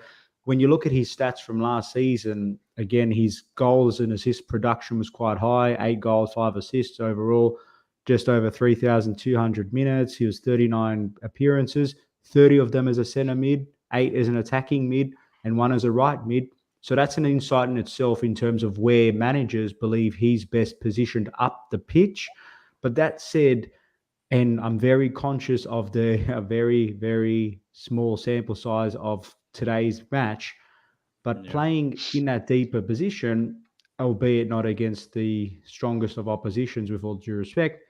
when you look at his stats from last season, again, his goals and assist production was quite high, 8 goals, 5 assists overall, just over 3,200 minutes. He was 39 appearances, 30 of them as a centre mid, 8 as an attacking mid, and 1 as a right mid. So that's an insight in itself in terms of where managers believe he's best positioned up the pitch. But that said, and I'm very conscious of the very, very small sample size of today's match, but playing in that deeper position, albeit not against the strongest of oppositions, with all due respect,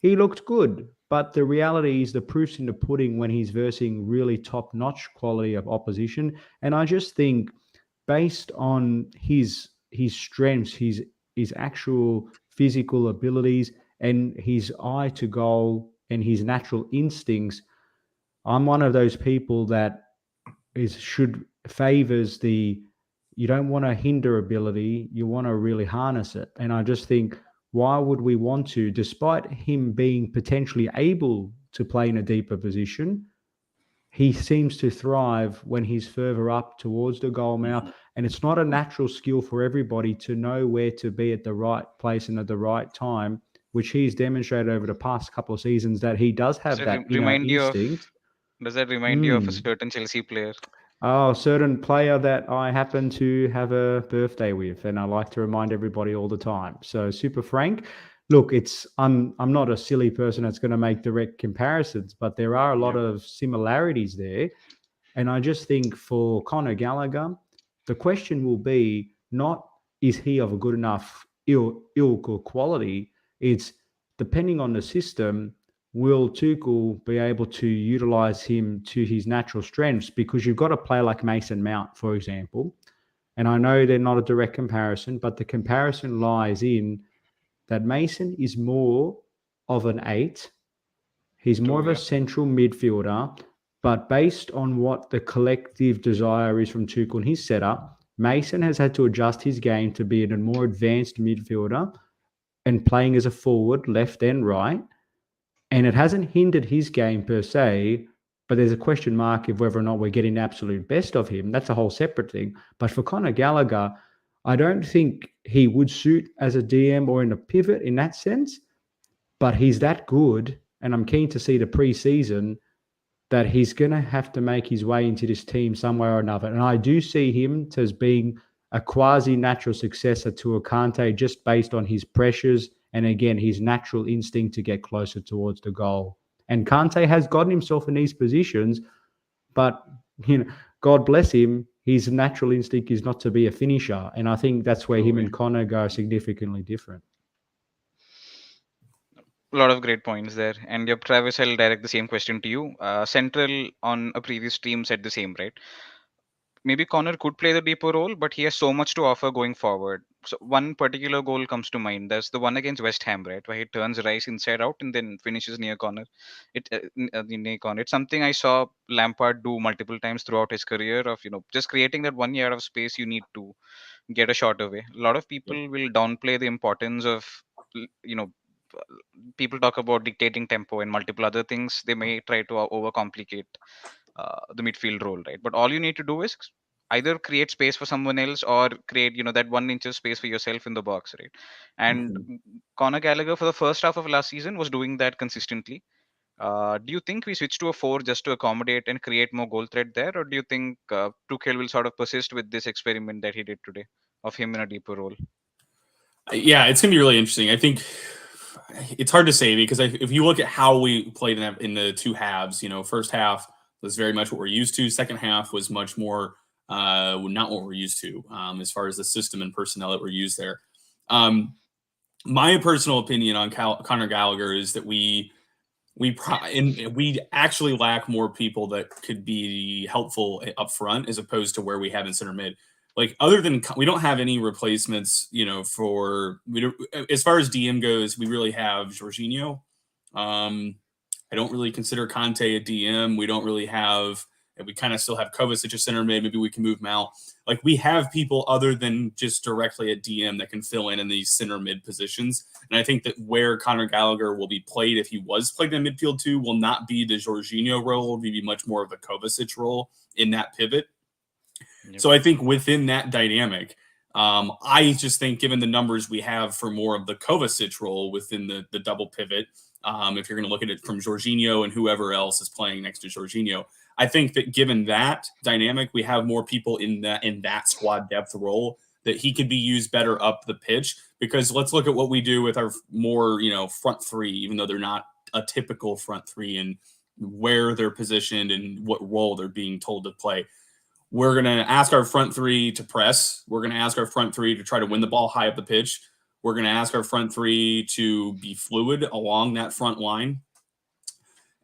he looked good. But the reality is the proof's in the pudding when he's versing really top-notch quality of opposition. And I just think, based on his strengths, his actual physical abilities, and his eye to goal and his natural instincts, I'm one of those people that favors the, you don't want to hinder ability, you want to really harness it. And I just think, why would we want to, despite him being potentially able to play in a deeper position, he seems to thrive when he's further up towards the goal mouth. Mm-hmm. And it's not a natural skill for everybody to know where to be at the right place and at the right time, which he's demonstrated over the past couple of seasons that he does have that instinct. Does that remind you of a certain Chelsea player? Oh, a certain player that I happen to have a birthday with, and I like to remind everybody all the time. So, Super Frank, look, I'm not a silly person that's going to make direct comparisons, but there are a lot of similarities there. And I just think for Conor Gallagher, the question will be not, is he of a good enough ilk or quality? It's, depending on the system, will Tuchel be able to utilize him to his natural strengths? Because you've got a player like Mason Mount, for example, and I know they're not a direct comparison, but the comparison lies in that Mason is more of an 8. He's more of a central midfielder, but based on what the collective desire is from Tuchel and his setup, Mason has had to adjust his game to be a more advanced midfielder and playing as a forward, left and right. And it hasn't hindered his game per se, but there's a question mark of whether or not we're getting the absolute best of him. That's a whole separate thing. But for Conor Gallagher, I don't think he would suit as a DM or in a pivot in that sense, but he's that good, and I'm keen to see the pre-season, that he's going to have to make his way into this team somewhere or another. And I do see him as being a quasi-natural successor to Kante just based on his pressures and, again, his natural instinct to get closer towards the goal. And Kante has gotten himself in these positions, but, God bless him, his natural instinct is not to be a finisher. And I think that's where him and Connor go significantly different. A lot of great points there. And yep, Travis, I'll direct the same question to you. Central on a previous stream said the same, right? Maybe Connor could play the deeper role, but he has so much to offer going forward. So one particular goal comes to mind. That's the one against West Ham, right, where he turns Rice inside out and then finishes near corner. Near corner. It's something I saw Lampard do multiple times throughout his career. Of just creating that 1 yard of space you need to get a shot away. A lot of people will downplay the importance of you know people talk about dictating tempo and multiple other things. They may try to overcomplicate the midfield role, right? But all you need to do is either create space for someone else or create that 1 inch of space for yourself in the box, right? And Conor Gallagher for the first half of last season was doing that consistently. Do you think we switch to a 4 just to accommodate and create more goal threat there, or do you think Tuchel will sort of persist with this experiment that he did today of him in a deeper role? Yeah, it's gonna be really interesting. I think it's hard to say because if you look at how we played in the two halves, first half was very much what we're used to. Second half was much more not what we're used to as far as the system and personnel that were used there. My personal opinion on Conor Gallagher is that we actually lack more people that could be helpful up front as opposed to where we have in center mid. Like other than we don't have any replacements, as far as DM goes, we really have Jorginho. I don't really consider Kante a DM. We don't really have. We kind of still have Kovacic at center mid. Maybe we can move Mal. Like we have people other than just directly at DM that can fill in these center mid positions. And I think that where Conor Gallagher will be played, if he was played in midfield too, will not be the Jorginho role. Will be much more of the Kovacic role in that pivot. Yep. So I think within that dynamic, I just think given the numbers we have for more of the Kovacic role within the double pivot, if you're going to look at it from Jorginho and whoever else is playing next to Jorginho, I think that given that dynamic, we have more people in that squad depth role that he could be used better up the pitch. Because let's look at what we do with our more, front three, even though they're not a typical front three and where they're positioned and what role they're being told to play. We're going to ask our front three to press. We're going to ask our front three to try to win the ball high up the pitch. We're going to ask our front three to be fluid along that front line.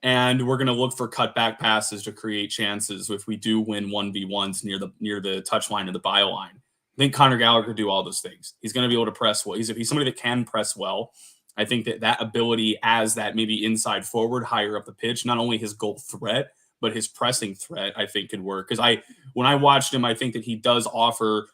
And we're going to look for cutback passes to create chances if we do win 1v1s near the touch line or the byline. I think Conor Gallagher could do all those things. He's going to be able to press well. He's somebody that can press well. I think that ability as that maybe inside forward, higher up the pitch, not only his goal threat, but his pressing threat, I think could work. Because when I watched him, I think that he does offer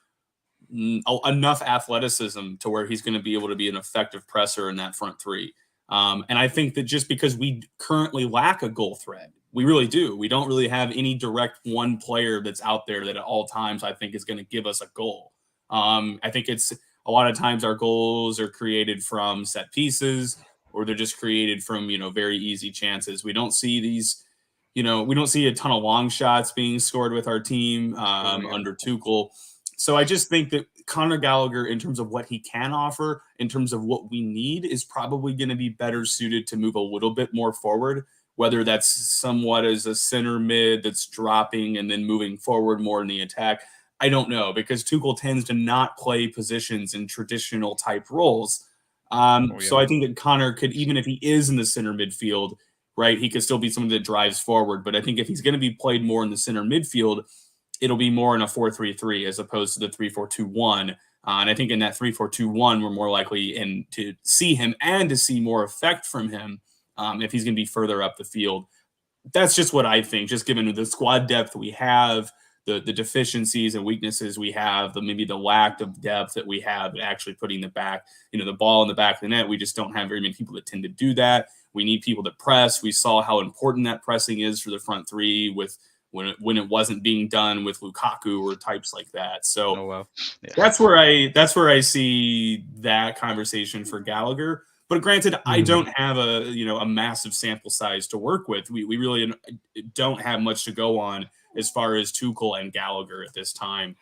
enough athleticism to where he's going to be able to be an effective presser in that front three. And I think that just because we currently lack a goal threat, we really do. We don't really have any direct one player that's out there that at all times I think is going to give us a goal. I think it's a lot of times our goals are created from set pieces or they're just created from, very easy chances. We don't see these, we don't see a ton of long shots being scored with our team under Tuchel. So I just think that Conor Gallagher, in terms of what he can offer, in terms of what we need, is probably going to be better suited to move a little bit more forward, whether that's somewhat as a center mid that's dropping and then moving forward more in the attack. I don't know, because Tuchel tends to not play positions in traditional type roles. So I think that Conor could, even if he is in the center midfield, right, he could still be someone that drives forward. But I think if he's going to be played more in the center midfield, it'll be more in a 4-3-3 as opposed to the 3-4-2-1. And I think in that 3-4-2-1, we're more likely to see him and to see more effect from him if he's going to be further up the field. That's just what I think, just given the squad depth we have, the deficiencies and weaknesses we have, maybe the lack of depth that we have actually putting the ball in the back of the net. We just don't have very many people that tend to do that. We need people to press. We saw how important that pressing is for the front three when it wasn't being done with Lukaku or types like that. So that's where I see that conversation for Gallagher. But granted, I don't have a massive sample size to work with. We really don't have much to go on as far as Tuchel and Gallagher at this time.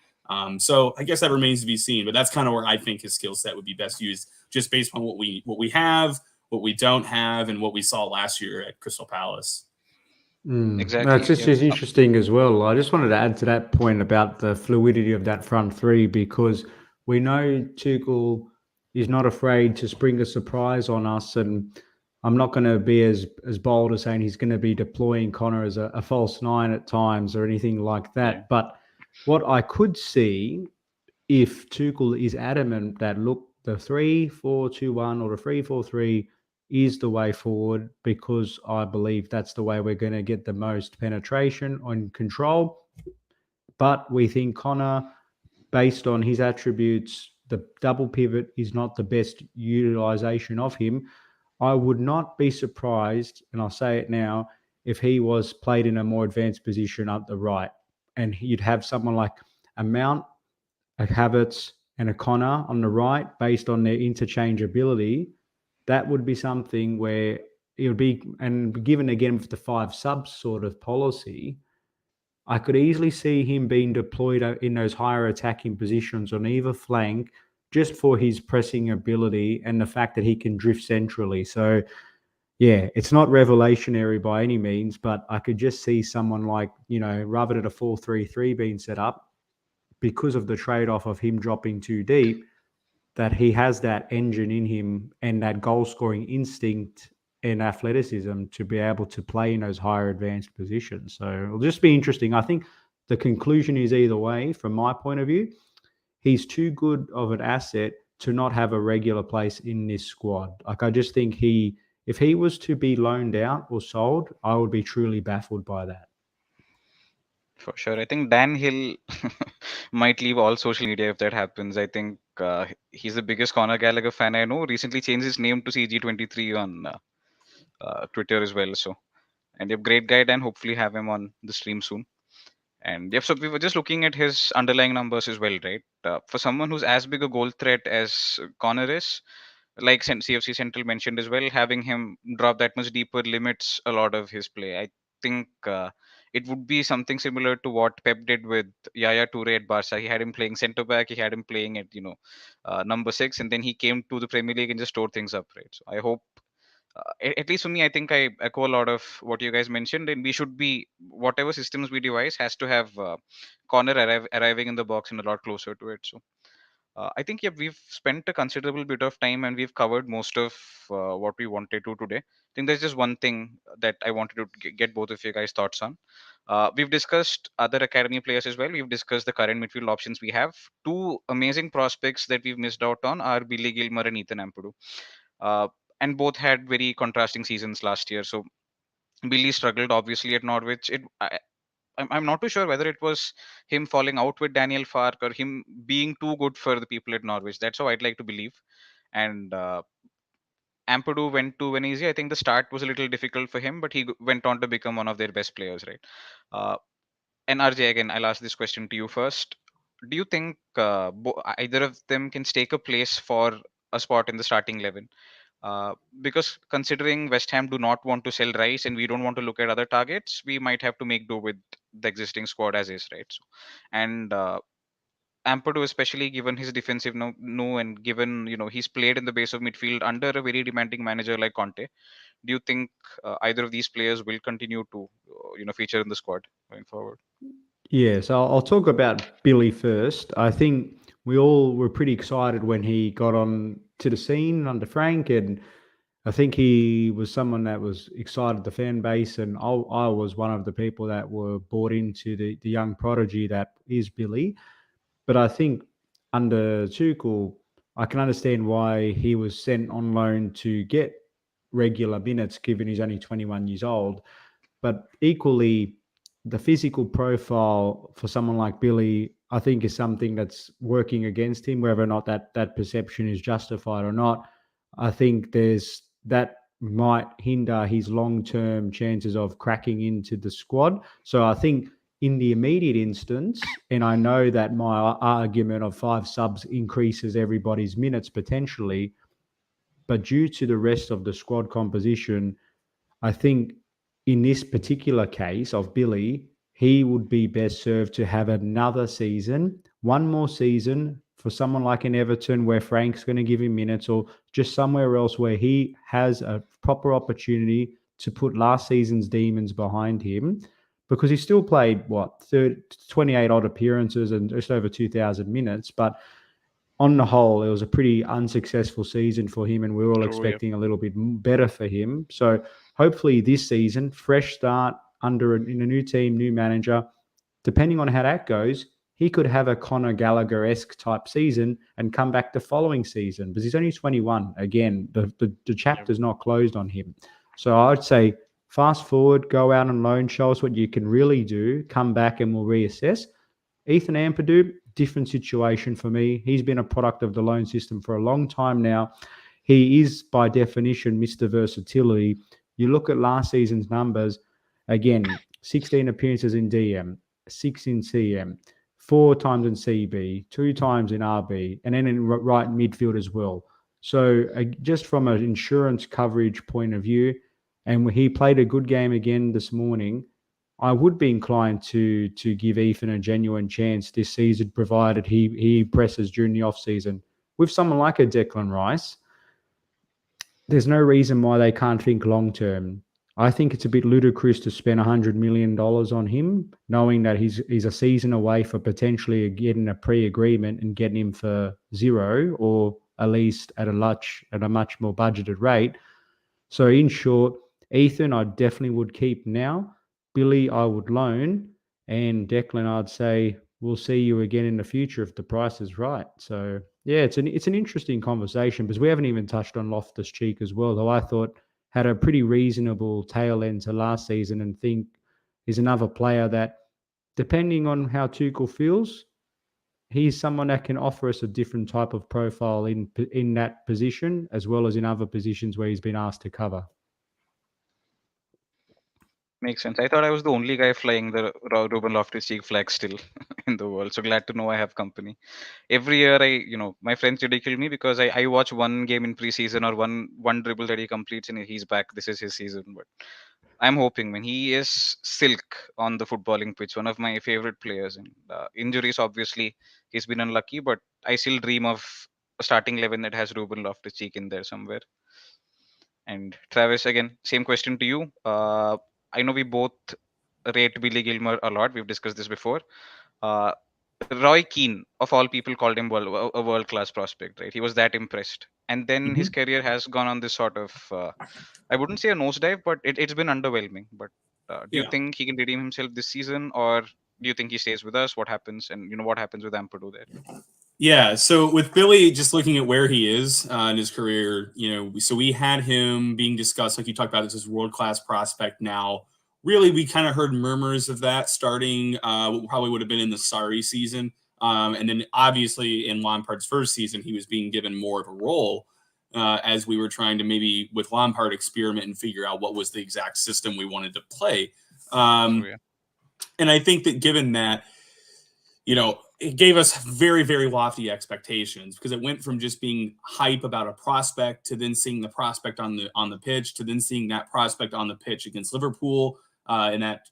So I guess that remains to be seen. But that's kind of where I think his skill set would be best used, just based on what we have, what we don't have, and what we saw last year at Crystal Palace. Exactly. No, it's just interesting as well. I just wanted to add to that point about the fluidity of that front three, because we know Tuchel is not afraid to spring a surprise on us, and I'm not going to be as bold as saying he's going to be deploying Connor as a false nine at times or anything like that. Yeah. But what I could see, if Tuchel is adamant that, look, the 3-4-2-1 or the 3-4-3 is the way forward, because I believe that's the way we're going to get the most penetration and control. But we think Connor, based on his attributes, the double pivot is not the best utilization of him. I would not be surprised, and I'll say it now, if he was played in a more advanced position up the right, and you'd have someone like a Mount, a Havertz, and a Connor on the right based on their interchangeability. That would be something where it would be, and given again with the 5 subs sort of policy, I could easily see him being deployed in those higher attacking positions on either flank, just for his pressing ability and the fact that he can drift centrally. So, yeah, it's not revelationary by any means, but I could just see someone like, rather than a 4-3-3 being set up, because of the trade-off of him dropping too deep, that he has that engine in him and that goal-scoring instinct and athleticism to be able to play in those higher advanced positions. So it'll just be interesting. I think the conclusion is, either way, from my point of view, he's too good of an asset to not have a regular place in this squad. Like, I just think if he was to be loaned out or sold, I would be truly baffled by that. For sure. I think Dan Hill might leave all social media if that happens. I think he's the biggest Conor Gallagher fan I know. Recently changed his name to CG23 on Twitter as well. So, and yep, great guy, Dan. Hopefully have him on the stream soon. And yep, so we were just looking at his underlying numbers as well, right? For someone who's as big a goal threat as Connor is, like CFC Central mentioned as well, having him drop that much deeper limits a lot of his play. I think it would be something similar to what Pep did with Yaya Toure at Barca. He had him playing centre back, he had him playing at number 6, and then he came to the Premier League and just tore things up, right? So I hope, at least for me, I think I echo a lot of what you guys mentioned, and we should be, whatever systems we devise has to have Connor arriving in the box and a lot closer to it. So I think, yeah, we've spent a considerable bit of time and we've covered most of what we wanted to today. I think there's just one thing that I wanted to get both of you guys' thoughts on. We've discussed other academy players as well. We've discussed the current midfield options we have. Two amazing prospects that we've missed out on are Billy Gilmer and Ethan Ampadu. Uh, and both had very contrasting seasons last year. So Billy struggled obviously at Norwich. I'm not too sure whether it was him falling out with Daniel Fark or him being too good for the people at Norwich. That's how I'd like to believe. And Ampadu went to Venezia. I think the start was a little difficult for him, but he went on to become one of their best players, right? Uh, and RJ, again, I'll ask this question to you first. Do you think either of them can stake a place for a spot in the starting 11? Because considering West Ham do not want to sell Rice and we don't want to look at other targets, we might have to make do with the existing squad as is, right? So, and Ampadu, especially given his defensive no, and given he's played in the base of midfield under a very demanding manager like Conte, do you think either of these players will continue to feature in the squad going forward? Yeah, so I'll talk about Billy first. I think we all were pretty excited when he got on to the scene under Frank, and I think he was someone that was excited the fan base, and I was one of the people that were bought into the young prodigy that is Billy. But I think under Tuchel, I can understand why he was sent on loan to get regular minutes, given he's only 21 years old. But equally, the physical profile for someone like Billy, I think, is something that's working against him, whether or not that perception is justified or not. I think that might hinder his long-term chances of cracking into the squad. So I think in the immediate instance, and I know that my argument of 5 subs increases everybody's minutes potentially, But due to the rest of the squad composition, I think in this particular case of Billy, he would be best served to have another season, one more season for someone like an Everton where Frank's going to give him minutes, or just somewhere else where he has a proper opportunity to put last season's demons behind him, because he still played 28 odd appearances and just over 2,000 minutes. But on the whole, it was a pretty unsuccessful season for him, and we were all expecting a little bit better for him. So hopefully this season, fresh start in a new team, new manager. Depending on how that goes, he could have a Conor Gallagher-esque type season and come back the following season, because he's only 21. Again, the chapter's not closed on him. So I'd say fast forward, go out on loan, show us what you can really do, come back and we'll reassess. Ethan Ampadu, different situation for me. He's been a product of the loan system for a long time now. He is, by definition, Mr. Versatility. You look at last season's numbers, again, 16 appearances in DM, 6 in CM, 4 times in CB, 2 times in RB, and then in right midfield as well. So just from an insurance coverage point of view, and he played a good game again this morning, I would be inclined to give Ethan a genuine chance this season, provided he impresses during the off-season. With someone like a Declan Rice, there's no reason why they can't think long-term. I think it's a bit ludicrous to spend $100 million on him, knowing that he's a season away for potentially getting a pre-agreement and getting him for zero, or at least at a much more budgeted rate. So in short, Ethan, I definitely would keep now. Billy, I would loan, and Declan, I'd say we'll see you again in the future if the price is right. So yeah, it's an interesting conversation, because we haven't even touched on Loftus-Cheek as well, though I thought had a pretty reasonable tail end to last season, and think is another player that, depending on how Tuchel feels, he's someone that can offer us a different type of profile in that position, as well as in other positions where he's been asked to cover. Makes sense. I thought I was the only guy flying the Ruben Loftus-Cheek flag still in the world. So glad to know I have company. Every year, my friends ridicule me because I watch one game in preseason or one dribble that he completes and he's back. This is his season. But I'm hoping, man, he is silk on the footballing pitch. One of my favorite players. And injuries, obviously, he's been unlucky. But I still dream of a starting 11 that has Ruben Loftus-Cheek in there somewhere. And Travis, again, same question to you. I know we both rate Billy Gilmour a lot. We've discussed this before. Roy Keane, of all people, called him a world-class prospect, right? He was that impressed. And then his career has gone on this sort of, I wouldn't say a nosedive, but it's been underwhelming. But do you think he can redeem himself this season, or do you think he stays with us? What happens? And what happens with Ampadu there? Yeah, so with Billy, just looking at where he is in his career, so we had him being discussed, like you talked about, as his world-class prospect now. Really, we kind of heard murmurs of that starting what probably would have been in the Sarri season. And then obviously in Lampard's first season, he was being given more of a role as we were trying to maybe with Lampard experiment and figure out what was the exact system we wanted to play. And I think that given that, it gave us very, very lofty expectations, because it went from just being hype about a prospect to then seeing the prospect on the pitch, to then seeing that prospect on the pitch against Liverpool in that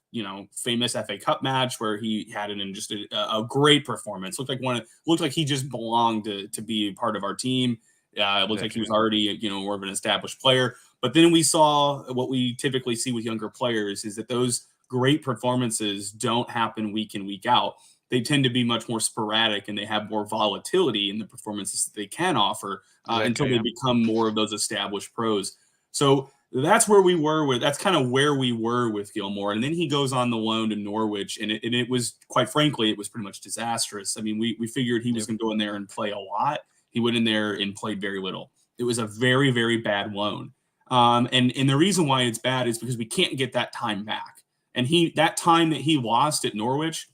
famous FA Cup match where he had just a great performance. Looked like he just belonged to be a part of our team. It looked like he was already more of an established player. But then we saw what we typically see with younger players, is that those great performances don't happen week in, week out. They tend to be much more sporadic, and they have more volatility in the performances that they can offer until they become more of those established pros. So that's where we were that's kind of where we were with Gilmour. And then he goes on the loan to Norwich, and it was, quite frankly, it was pretty much disastrous. I mean, we figured he was going to go in there and play a lot. He went in there and played very little. It was a very, very bad loan. And the reason why it's bad is because we can't get that time back. And that time that he lost at Norwich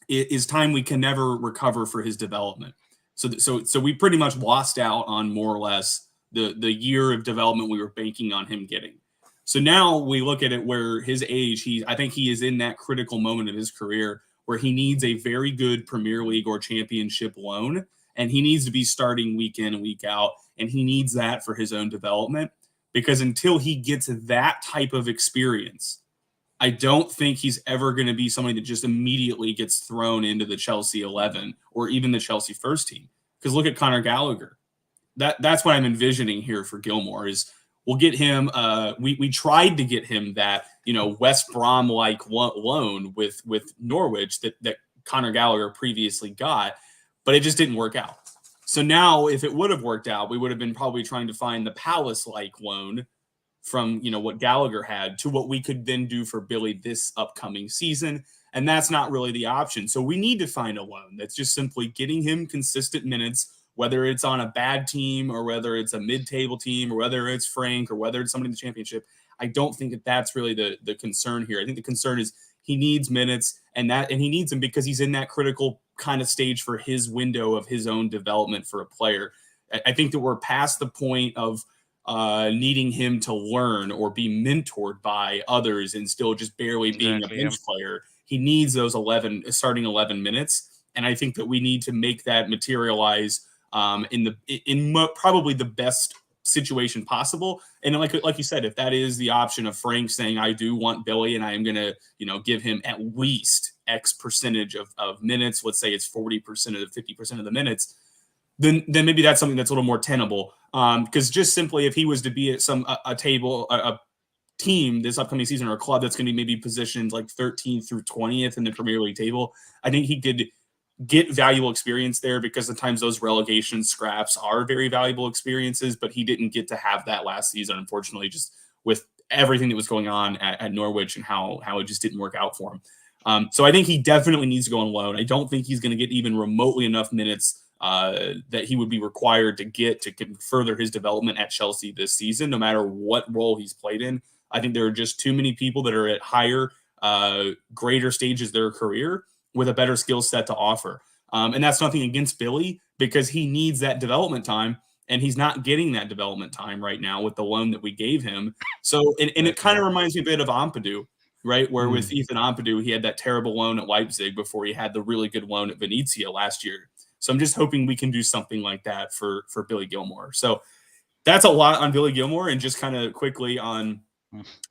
is time we can never recover for his development. So we pretty much lost out on more or less the year of development we were banking on him getting. So now we look at it where his age, I think he is in that critical moment of his career where he needs a very good Premier League or Championship loan, and he needs to be starting week in and week out. and he needs that for his own development, because until he gets that type of experience, I don't think he's ever going to be somebody that just immediately gets thrown into the Chelsea 11 or even the Chelsea first team. Because look at Conor Gallagher. That's what I'm envisioning here for Gilmour is we'll get him. We tried to get him that West Brom like loan with Norwich that Conor Gallagher previously got, but it just didn't work out. So now, if it would have worked out, we would have been probably trying to find the Palace like loan from what Gallagher had to what we could then do for Billy this upcoming season. And that's not really the option. So we need to find a loan that's just simply getting him consistent minutes, whether it's on a bad team or whether it's a mid-table team or whether it's Frank or whether it's somebody in the championship. I don't think that's really the concern here. I think the concern is he needs minutes, and he needs them because he's in that critical kind of stage for his window of his own development for a player. I think that we're past the point of needing him to learn or be mentored by others and still just barely being a bench player. He needs those starting 11 minutes. And I think that we need to make that materialize in probably the best situation possible. And like you said, if that is the option of Frank saying, I do want Billy and I am going to, give him at least X percentage of minutes, let's say it's 40% of the 50% of the minutes, then maybe that's something that's a little more tenable. Because just simply if he was to be at a team this upcoming season or a club that's going to be maybe positioned like 13th through 20th in the Premier League table, I think he could get valuable experience there because sometimes those relegation scraps are very valuable experiences, but he didn't get to have that last season, unfortunately, just with everything that was going on at Norwich and how it just didn't work out for him. So I think he definitely needs to go on loan. I don't think he's going to get even remotely enough minutes that he would be required to get to further his development at Chelsea this season, no matter what role he's played in. I think there are just too many people that are at higher, greater stages of their career with a better skill set to offer. And that's nothing against Billy because he needs that development time, and he's not getting that development time right now with the loan that we gave him. So, and it kind of reminds me a bit of Ampadu, right? Where with Ethan Ampadu, he had that terrible loan at Leipzig before he had the really good loan at Venezia last year. So I'm just hoping we can do something like that for Billy Gilmour. So that's a lot on Billy Gilmour, and just kind of quickly on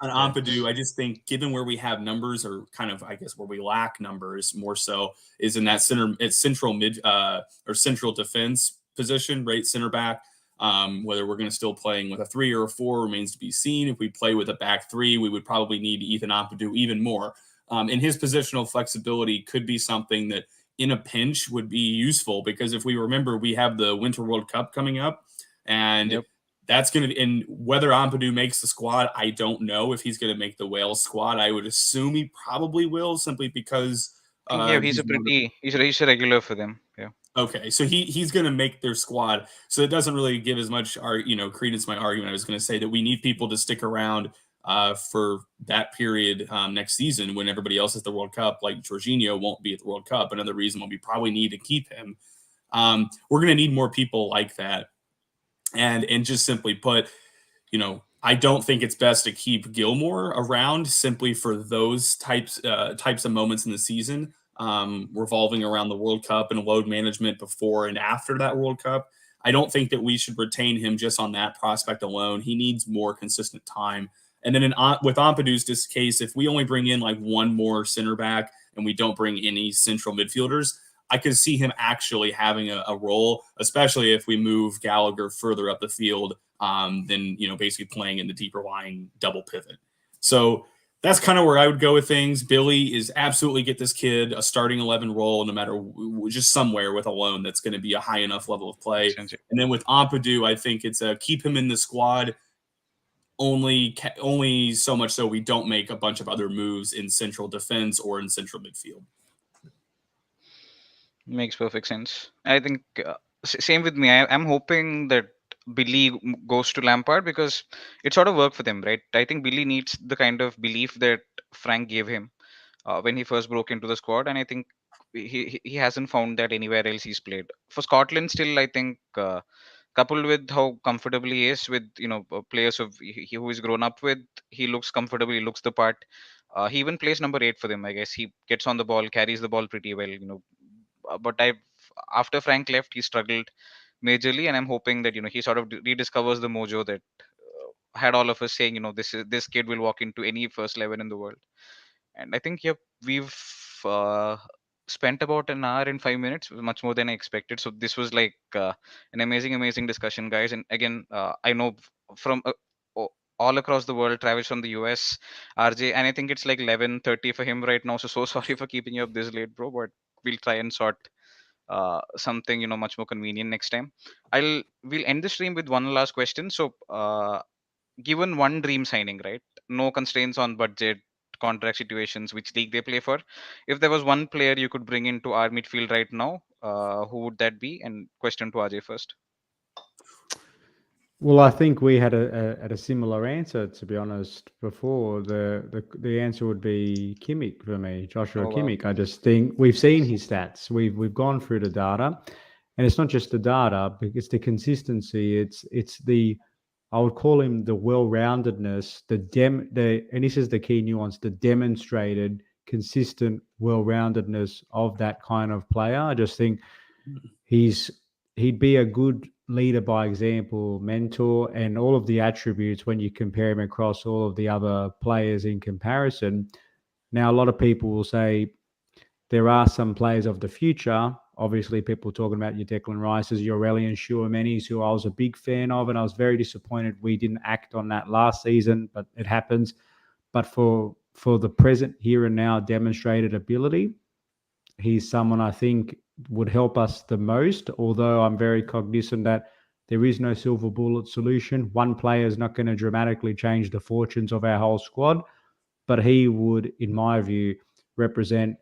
Ampadu, I just think given where we have numbers, or kind of I guess where we lack numbers more so, is in that central mid or central defense position, right? Center back. Whether we're going to still playing with a 3 or a 4 remains to be seen. If we play with a back 3, we would probably need Ethan Ampadu even more. And his positional flexibility could be something that in a pinch would be useful, because if we remember, we have the Winter World Cup coming up, and that's going to, and whether Ampadu makes the squad, I don't know if he's going to make the Wales squad. I would assume he probably will, simply because he's a regular for them. Yeah. Okay, so he's going to make their squad. So it doesn't really give as much credence to my argument. I was going to say that we need people to stick around for that period next season when everybody else is at the World Cup. Like Jorginho won't be at the World Cup. Another reason why we probably need to keep him. We're going to need more people like that. And just simply put, I don't think it's best to keep Gilmour around simply for those types of moments in the season, revolving around the World Cup and load management before and after that World Cup. I don't think that we should retain him just on that prospect alone. He needs more consistent time. And then with Ampadu's case, if we only bring in like one more center back and we don't bring any central midfielders, I could see him actually having a role, especially if we move Gallagher further up the field than, basically playing in the deeper lying double pivot. So that's kind of where I would go with things. Billy is absolutely get this kid a starting 11 role, no matter just somewhere with a loan that's going to be a high enough level of play. And then with Ampadu, I think it's keep him in the squad only so much so we don't make a bunch of other moves in central defense or in central midfield. Makes perfect sense. I think same with me. I'm hoping that Billy goes to Lampard because it sort of worked for them, right? I think Billy needs the kind of belief that Frank gave him when he first broke into the squad, and I think he hasn't found that anywhere else he's played. For Scotland, still, I think coupled with how comfortable he is with players who he's grown up with, he looks comfortable. He looks the part. He even plays number 8 for them. I guess he gets on the ball, carries the ball pretty well. But after Frank left, he struggled majorly, and I'm hoping that he sort of rediscovers the mojo that had all of us saying, this kid will walk into any first 11 in the world. And I think, yep, we've uh, spent about an hour and 5 minutes, much more than I expected. So this was like an amazing discussion, guys. And again, I know from all across the world, Travis from the US, RJ, and I think it's like 11:30 for him right now. So sorry for keeping you up this late, bro. But we'll try and sort something much more convenient next time. We'll end the stream with one last question. So given one dream signing, right? No constraints on budget, contract situations, which league they play for. If there was one player you could bring into our midfield right now, who would that be? And question to Ajay first. Well, I think we had a similar answer, to be honest, before. The answer would be Kimmich for me, Joshua Oh wow. Kimmich. I just think we've seen his stats. We've gone through the data, and it's not just the data, but it's the consistency. It's the, I would call him the well-roundedness, and this is the key nuance, the demonstrated consistent well-roundedness of that kind of player. I just think he'd be a good leader by example, mentor, and all of the attributes when you compare him across all of the other players in comparison. Now, a lot of people will say there are some players of the future. Obviously, people talking about your Declan Rices, your Aurelian Tchouaménis, who I was a big fan of, and I was very disappointed we didn't act on that last season, but it happens. But for the present, here and now, demonstrated ability, he's someone I think would help us the most, although I'm very cognizant that there is no silver bullet solution. One player is not going to dramatically change the fortunes of our whole squad, but he would, in my view, represent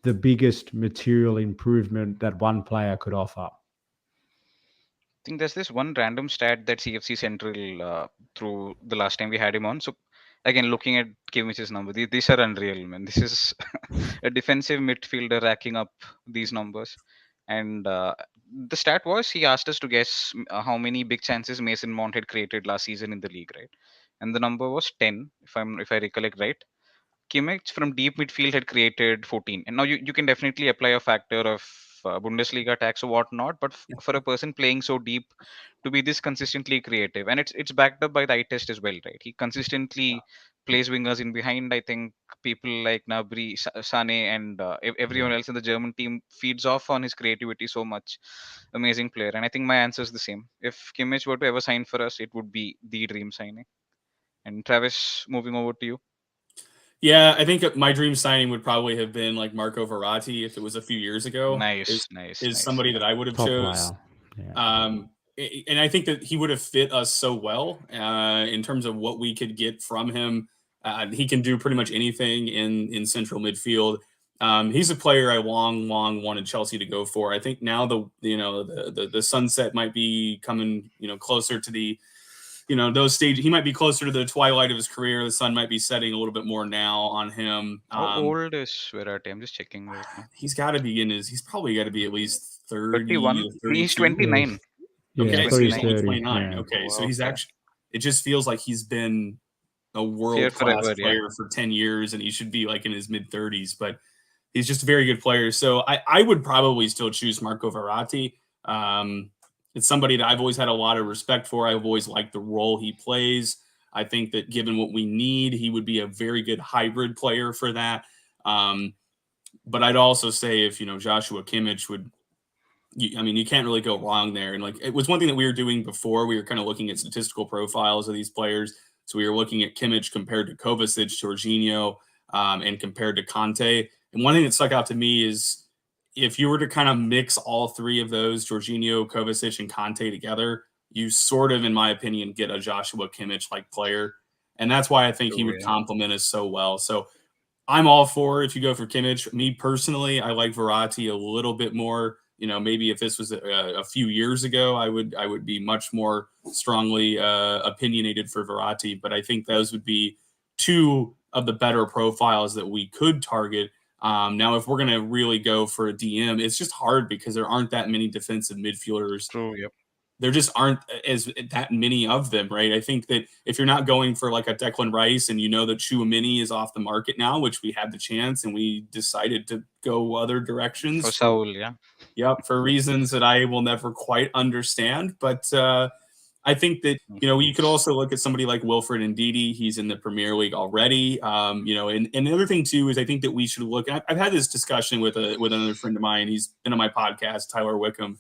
the biggest material improvement that one player could offer. I think there's this one random stat that CFC Central through the last time we had him on. So again, looking at Kimmich's number, these are unreal, man. This is a defensive midfielder racking up these numbers. And the stat was he asked us to guess how many big chances Mason Mount had created last season in the league, right? And the number was 10, if I recollect right. Kimmich from deep midfield had created 14. And now you can definitely apply a factor of Bundesliga tax or whatnot, but for a person playing so deep to be this consistently creative, and it's backed up by the eye test as well, right? He consistently plays wingers in behind. I think people like Nabri, Sane, and everyone else in the German team feeds off on his creativity so much. Amazing player, and I think my answer is the same. If Kimmich were to ever sign for us, it would be the dream signing. And Travis, moving over to you. Yeah, I think my dream signing would probably have been like Marco Verratti if it was a few years ago. Nice. Is somebody that I would have Top chose. player. Yeah. And I think that he would have fit us so well in terms of what we could get from him. He can do pretty much anything in central midfield. He's a player I long wanted Chelsea to go for. I think now the sunset might be coming closer to the those stages. He might be closer to the twilight of his career. The sun might be setting a little bit more now on him. How old is Verratti? I'm just checking right now. He's got to be he's probably got to be at least 30 31. to 32. He's 29. Okay, Yeah, so he's only 30, 29. yeah. Okay, Oh, so he's okay. actually, it just feels like he's been a Here world-class forever, yeah. player for 10 years and he should be like in his mid-30s, but he's just a very good player. So I would probably still choose Marco Verratti. It's somebody that I've always had a lot of respect for. I've always liked the role he plays. I think that given what we need, he would be a very good hybrid player for that. But I'd also say if, Joshua Kimmich would, you can't really go wrong there. And like, it was one thing that we were doing before. We were kind of looking at statistical profiles of these players. So we were looking at Kimmich compared to Kovacic, Jorginho, and compared to Conte. And one thing that stuck out to me is if you were to kind of mix all three of those, Jorginho, Kovacic, and Conte together, you sort of, in my opinion, get a Joshua Kimmich-like player. And that's why I think he would complement us so well. So I'm all for if you go for Kimmich. Me personally, I like Verratti a little bit more. Maybe if this was a few years ago, I would be much more strongly opinionated for Verratti. But I think those would be two of the better profiles that we could target. Now, if we're going to really go for a DM, it's just hard because there aren't that many defensive midfielders. True, yep. there just aren't as that many of them, right? I think that if you're not going for like a Declan Rice and you know that Chouamini is off the market now, which we had the chance and we decided to go other directions For Saul, yeah. Yep, for reasons that I will never quite understand. But I think that, you could also look at somebody like Wilfred Ndidi. He's in the Premier League already. And the other thing too is I think that we should look. I've had this discussion with another friend of mine. He's been on my podcast, Tyler Wickham.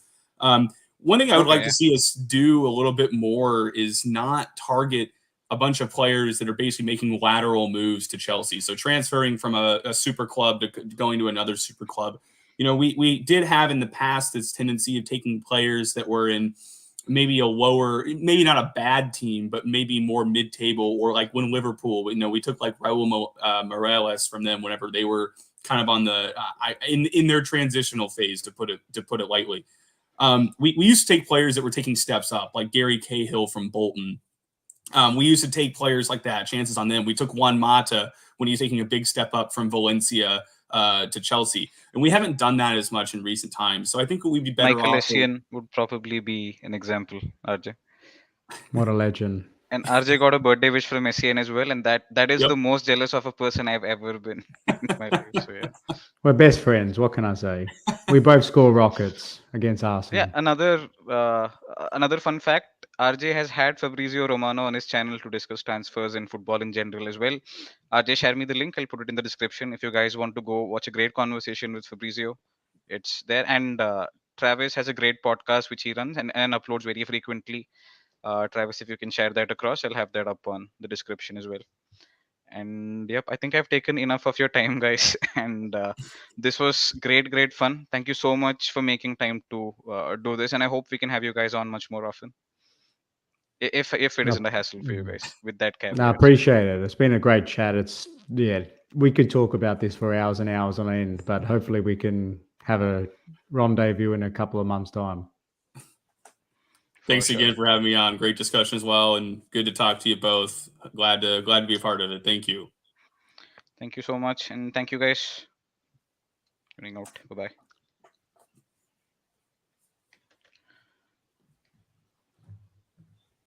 One thing I would like to see us do a little bit more is not target a bunch of players that are basically making lateral moves to Chelsea. So transferring from a super club to going to another super club. We did have in the past this tendency of taking players that were in maybe a lower, maybe not a bad team, but maybe more mid-table, or like when Liverpool, we took like Raul Morales from them whenever they were kind of on the in their transitional phase, to put it lightly. We used to take players that were taking steps up, like Gary Cahill from Bolton. We used to take players like that, chances on them. We took Juan Mata when he was taking a big step up from Valencia to Chelsea, and we haven't done that as much in recent times. So I think we'd be better Michael off. Essien would probably be an example, RJ. What a legend. And RJ got a birthday wish from Essien as well, and that is Yep. the most jealous of a person I've ever been in my life. So yeah. We're best friends. What can I say? We both score rockets against Arsenal. Yeah, another fun fact. RJ has had Fabrizio Romano on his channel to discuss transfers and football in general as well. RJ, share me the link. I'll put it in the description if you guys want to go watch a great conversation with Fabrizio. It's there. And Travis has a great podcast which he runs and uploads very frequently. Travis, if you can share that across, I'll have that up on the description as well. And yep, I think I've taken enough of your time, guys. And this was great fun. Thank you so much for making time to do this. And I hope we can have you guys on much more often. If it isn't a hassle for you guys, with that caveat. No, I appreciate it. It's been a great chat. We could talk about this for hours and hours on end, but hopefully we can have a rendezvous in a couple of months' time. Thanks again for having me on. Great discussion as well, and good to talk to you both. Glad to be a part of it. Thank you. Thank you so much, and thank you guys. Getting out. Bye bye.